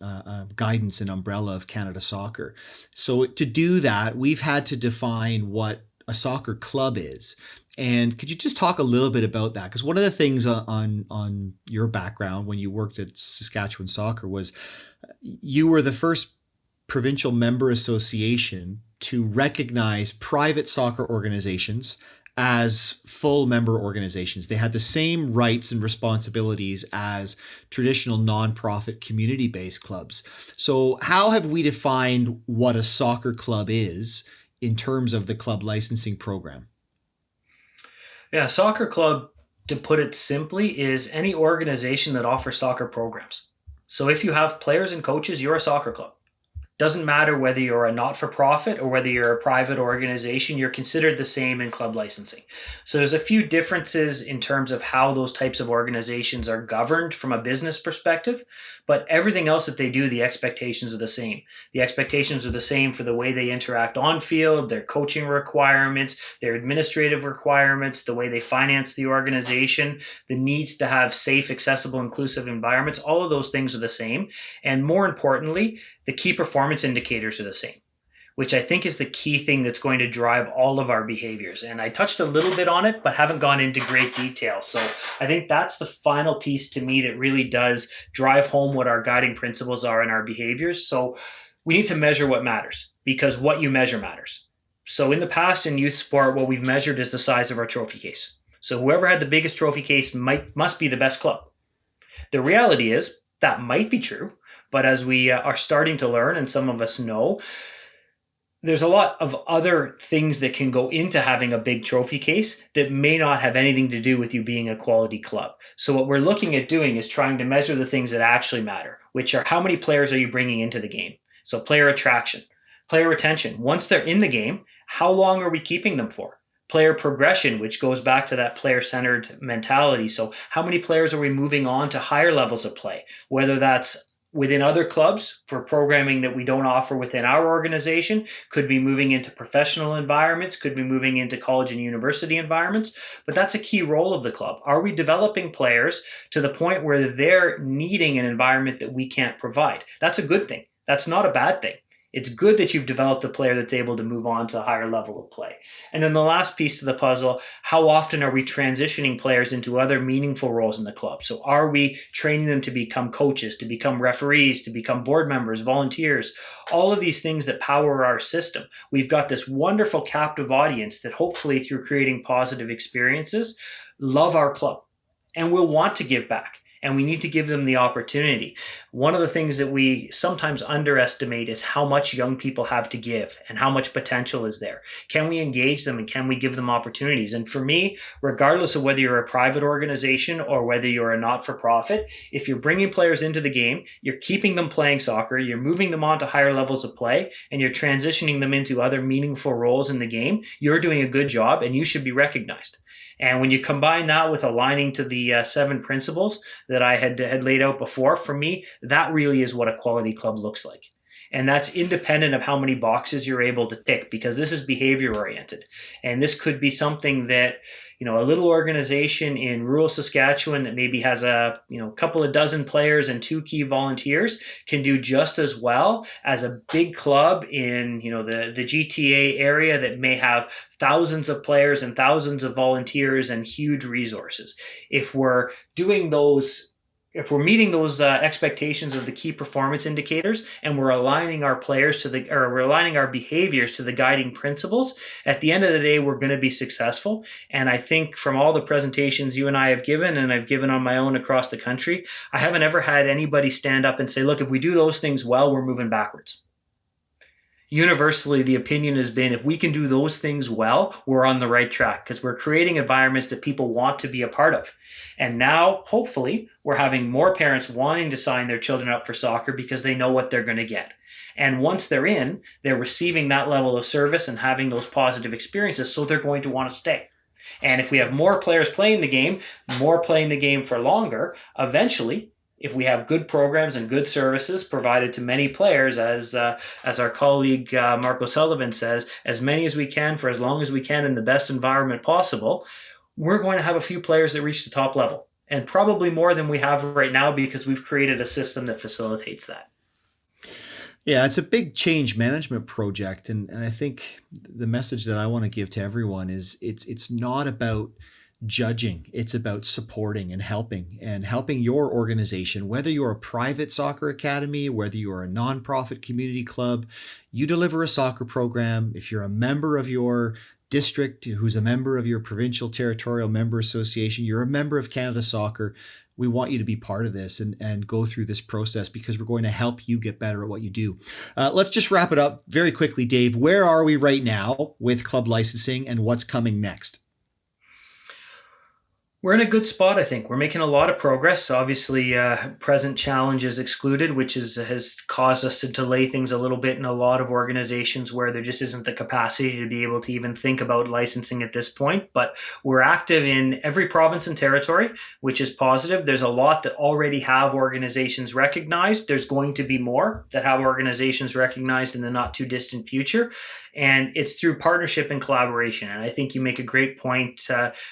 guidance and umbrella of Canada Soccer. So to do that, we've had to define what a soccer club is. And could you just talk a little bit about that? Because one of the things on your background when you worked at Saskatchewan Soccer was you were the first provincial member association to recognize private soccer organizations as full member organizations. They had the same rights and responsibilities as traditional nonprofit community-based clubs. So how have we defined what a soccer club is in terms of the club licensing program? Yeah, soccer club, to put it simply, is any organization that offers soccer programs. So if you have players and coaches, you're a soccer club. Doesn't matter whether you're a not-for-profit or whether you're a private organization, you're considered the same in club licensing. So there's a few differences in terms of how those types of organizations are governed from a business perspective, but everything else that they do, the expectations are the same. The expectations are the same for the way they interact on field, their coaching requirements, their administrative requirements, the way they finance the organization, the needs to have safe, accessible, inclusive environments. All of those things are the same. And more importantly, the key performance indicators are the same, which I think is the key thing that's going to drive all of our behaviors. And I touched a little bit on it, but haven't gone into great detail. So I think that's the final piece to me that really does drive home what our guiding principles are in our behaviors. So we need to measure what matters, because what you measure matters. So in the past in youth sport, what we've measured is the size of our trophy case. So whoever had the biggest trophy case must be the best club. The reality is that might be true. But as we are starting to learn, and some of us know, there's a lot of other things that can go into having a big trophy case that may not have anything to do with you being a quality club. So what we're looking at doing is trying to measure the things that actually matter, which are how many players are you bringing into the game? So player attraction, player retention. Once they're in the game, how long are we keeping them for? Player progression, which goes back to that player-centered mentality. So how many players are we moving on to higher levels of play, whether that's within other clubs for programming that we don't offer within our organization, could be moving into professional environments, could be moving into college and university environments, but that's a key role of the club. Are we developing players to the point where they're needing an environment that we can't provide? That's a good thing. That's not a bad thing. It's good that you've developed a player that's able to move on to a higher level of play. And then the last piece of the puzzle, how often are we transitioning players into other meaningful roles in the club? So are we training them to become coaches, to become referees, to become board members, volunteers, all of these things that power our system? We've got this wonderful captive audience that hopefully through creating positive experiences, love our club and will want to give back. And we need to give them the opportunity. One of the things that we sometimes underestimate is how much young people have to give and how much potential is there. Can we engage them and can we give them opportunities? And for me, regardless of whether you're a private organization or whether you're a not-for-profit, if you're bringing players into the game, you're keeping them playing soccer, you're moving them on to higher levels of play, and you're transitioning them into other meaningful roles in the game, you're doing a good job and you should be recognized. And when you combine that with aligning to the 7 principles that I had laid out before, for me, that really is what a quality club looks like. And that's independent of how many boxes you're able to tick, because this is behavior oriented. And this could be something that, a little organization in rural Saskatchewan that maybe has a, couple of dozen players and 2 key volunteers can do just as well as a big club in, the GTA area that may have thousands of players and thousands of volunteers and huge resources. If we're meeting those expectations of the key performance indicators and we're aligning our players we're aligning our behaviors to the guiding principles, at the end of the day, we're going to be successful. And I think from all the presentations you and I have given, and I've given on my own across the country, I haven't ever had anybody stand up and say, look, if we do those things well, we're moving backwards. Universally, the opinion has been if we can do those things well, we're on the right track because we're creating environments that people want to be a part of. And now, hopefully, we're having more parents wanting to sign their children up for soccer because they know what they're going to get. And once they're in, they're receiving that level of service and having those positive experiences, so they're going to want to stay. And if we have more players playing the game, more playing the game for longer, eventually, if we have good programs and good services provided to many players, as our colleague Mark O'Sullivan says, as many as we can for as long as we can in the best environment possible, we're going to have a few players that reach the top level, and probably more than we have right now because we've created a system that facilitates that. Yeah, it's a big change management project, and I think the message that I want to give to everyone is it's not about judging. It's about supporting and helping your organization, whether you're a private soccer academy, whether you're a nonprofit community club, you deliver a soccer program. If you're a member of your district, who's a member of your provincial territorial member association, you're a member of Canada Soccer. We want you to be part of this and go through this process because we're going to help you get better at what you do. Let's just wrap it up very quickly, Dave. Where are we right now with club licensing and what's coming next? We're in a good spot, I think. We're making a lot of progress. Obviously, present challenges excluded, which has caused us to delay things a little bit in a lot of organizations where there just isn't the capacity to be able to even think about licensing at this point. But we're active in every province and territory, which is positive. There's a lot that already have organizations recognized. There's going to be more that have organizations recognized in the not too distant future. And it's through partnership and collaboration. And I think you make a great point,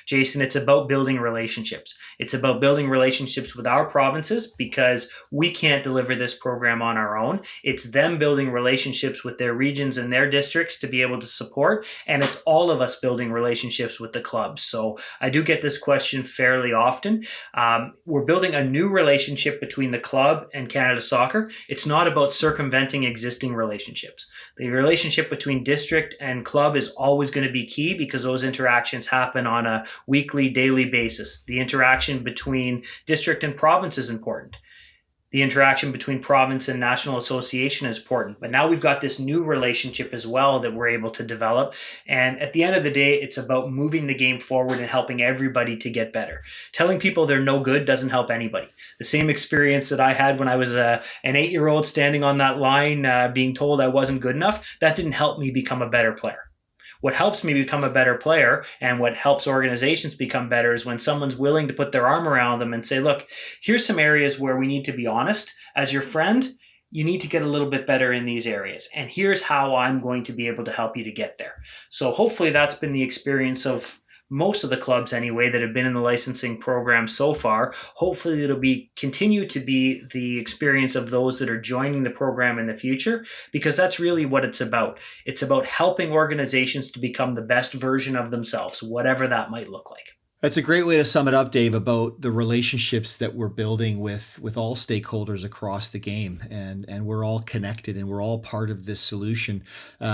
Jason. It's about building relationships. It's about building relationships with our provinces because we can't deliver this program on our own. It's them building relationships with their regions and their districts to be able to support. And it's all of us building relationships with the clubs. So I do get this question fairly often. We're building a new relationship between the club and Canada Soccer. It's not about circumventing existing relationships. The relationship between district and club is always going to be key because those interactions happen on a weekly, daily basis. The interaction between district and province is important. The interaction between province and national association is important. But now we've got this new relationship as well that we're able to develop. And at the end of the day, it's about moving the game forward and helping everybody to get better. Telling people they're no good doesn't help anybody. The same experience that I had when I was an 8-year-old standing on that line being told I wasn't good enough, that didn't help me become a better player. What helps me become a better player and what helps organizations become better is when someone's willing to put their arm around them and say, look, here's some areas where we need to be honest. As your friend, you need to get a little bit better in these areas. And here's how I'm going to be able to help you to get there. So hopefully that's been the experience of most of the clubs anyway that have been in the licensing program so far. Hopefully it'll continue to be the experience of those that are joining the program in the future, because that's really what it's about. It's about helping organizations to become the best version of themselves, whatever that might look like. That's a great way to sum it up, Dave, about the relationships that we're building with all stakeholders across the game. And we're all connected and we're all part of this solution.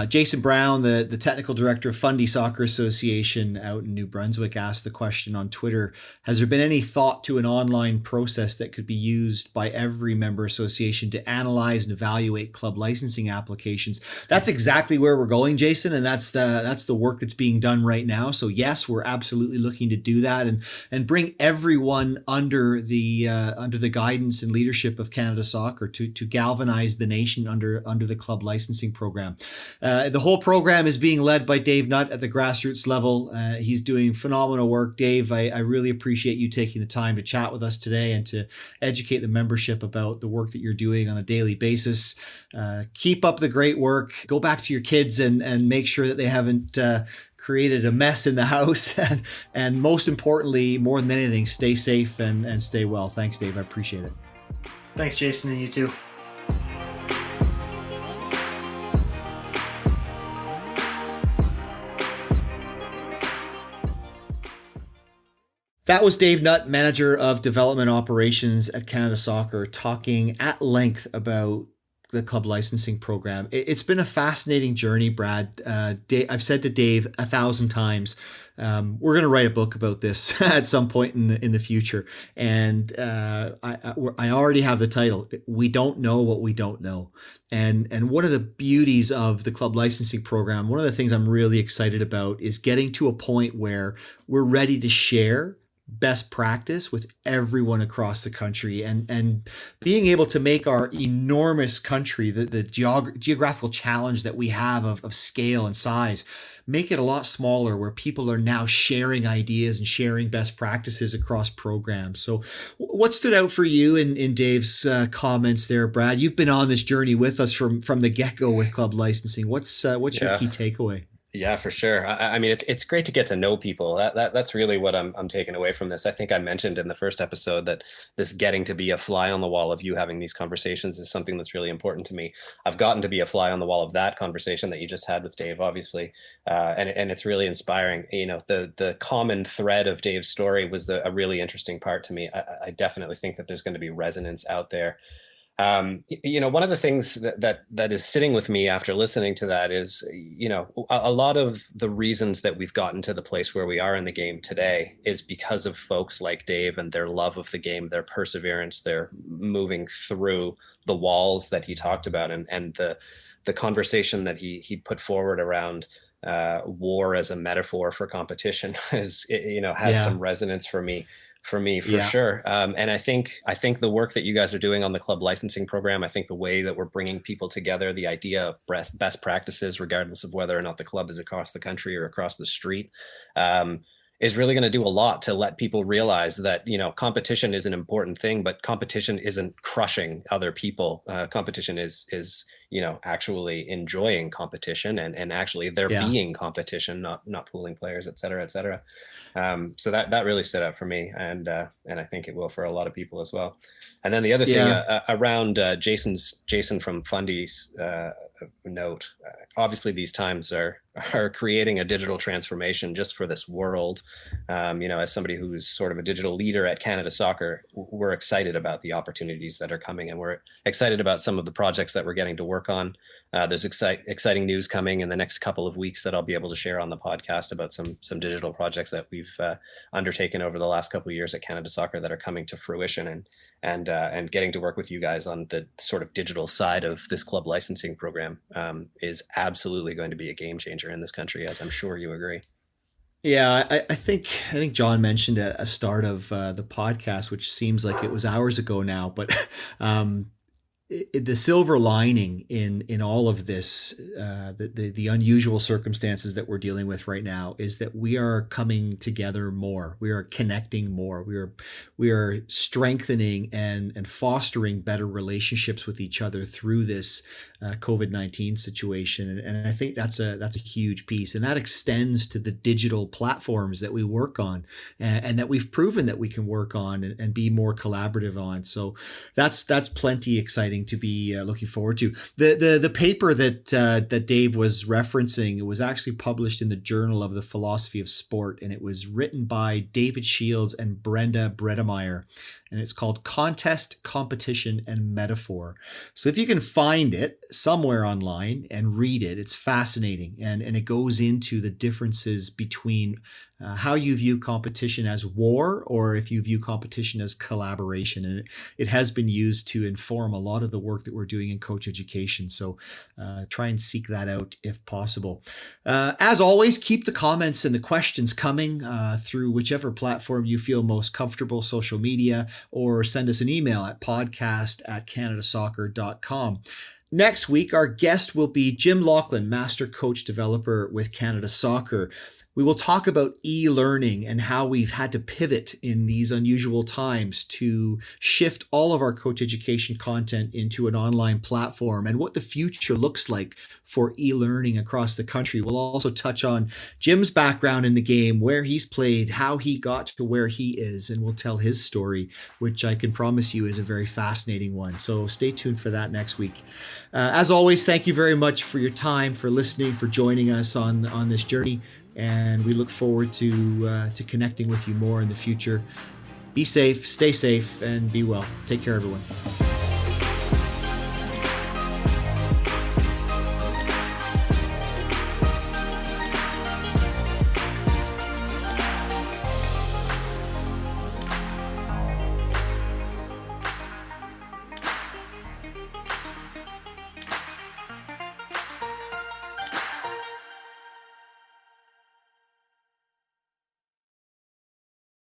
Jason Brown, the technical director of Fundy Soccer Association out in New Brunswick, asked the question on Twitter, has there been any thought to an online process that could be used by every member association to analyze and evaluate club licensing applications? That's exactly where we're going, Jason. And that's the work that's being done right now. So yes, we're absolutely looking to do that and bring everyone under the guidance and leadership of Canada Soccer to galvanize the nation under the club licensing program. The whole program is being led by Dave Nutt at the grassroots level. He's doing phenomenal work. Dave, I really appreciate you taking the time to chat with us today and to educate the membership about the work that you're doing on a daily basis. Keep up the great work. Go back to your kids and make sure that they haven't created a mess in the house. And most importantly, more than anything, stay safe and stay well. Thanks, Dave. I appreciate it. Thanks, Jason, and you too. That was Dave Nutt, Manager of Development Operations at Canada Soccer, talking at length about the club licensing program. It's been a fascinating journey, Brad. I've said to Dave 1,000 times, we're going to write a book about this at some point in the future. And I already have the title. We don't know what we don't know. And one of the beauties of the club licensing program, one of the things I'm really excited about is getting to a point where we're ready to share best practice with everyone across the country and being able to make our enormous country, the geographical challenge that we have of scale and size, make it a lot smaller where people are now sharing ideas and sharing best practices across programs. So what stood out for you in Dave's comments there, Brad? You've been on this journey with us from the get-go with club licensing. What's your key takeaway? Yeah, for sure. I mean, it's great to get to know people. That's really what I'm taking away from this. I think I mentioned in the first episode that this getting to be a fly on the wall of you having these conversations is something that's really important to me. I've gotten to be a fly on the wall of that conversation that you just had with Dave, obviously, and it's really inspiring. You know, the common thread of Dave's story was a really interesting part to me. I definitely think that there's going to be resonance out there. You know, one of the things that is sitting with me after listening to that is, you know, a lot of the reasons that we've gotten to the place where we are in the game today is because of folks like Dave and their love of the game, their perseverance, their moving through the walls that he talked about, and the conversation that he put forward around war as a metaphor for competition has some resonance for me for sure. And I think the work that you guys are doing on the club licensing program, I think the way that we're bringing people together, the idea of best practices, regardless of whether or not the club is across the country or across the street, is really going to do a lot to let people realize that, you know, competition is an important thing, but competition isn't crushing other people. Competition is, you know, actually enjoying competition and actually there being competition, not pooling players, et cetera, et cetera. So that really stood out for me, and I think it will for a lot of people as well. And then the other thing around Jason from Fundy's note, obviously these times are are creating a digital transformation just for this world. As somebody who's sort of a digital leader at Canada Soccer, we're excited about the opportunities that are coming, and we're excited about some of the projects that we're getting to work on. There's exciting news coming in the next couple of weeks that I'll be able to share on the podcast about some digital projects that we've undertaken over the last couple of years at Canada Soccer that are coming to fruition, and getting to work with you guys on the sort of digital side of this club licensing program is absolutely going to be a game changer in this country, as I'm sure you agree. Yeah, I think John mentioned at a start of the podcast, which seems like it was hours ago now, but the silver lining in all of this, the unusual circumstances that we're dealing with right now, is that we are coming together more. We are connecting more. We are strengthening and fostering better relationships with each other through this COVID-19 situation, and I think that's a huge piece, and that extends to the digital platforms that we work on, and that we've proven that we can work on and be more collaborative on. So that's plenty exciting to be looking forward to. The paper that Dave was referencing, it was actually published in the Journal of the Philosophy of Sport, and it was written by David Shields and Brenda Bredemeyer, and it's called Contest, Competition, and Metaphor. So if you can find it somewhere online and read it, it's fascinating, and it goes into the differences between how you view competition as war, or if you view competition as collaboration. And it has been used to inform a lot of the work that we're doing in coach education. So try and seek that out if possible. As always, keep the comments and the questions coming through whichever platform you feel most comfortable, social media, or send us an email at podcast@canadasoccer.com. Next week, our guest will be Jim Laughlin, Master Coach Developer with Canada Soccer. We will talk about e-learning and how we've had to pivot in these unusual times to shift all of our coach education content into an online platform, and what the future looks like for e-learning across the country. We'll also touch on Jim's background in the game, where he's played, how he got to where he is, and we'll tell his story, which I can promise you is a very fascinating one. So stay tuned for that next week. As always, thank you very much for your time, for listening, for joining us on this journey. And we look forward to connecting with you more in the future. Be safe, stay safe, and be well. Take care, everyone.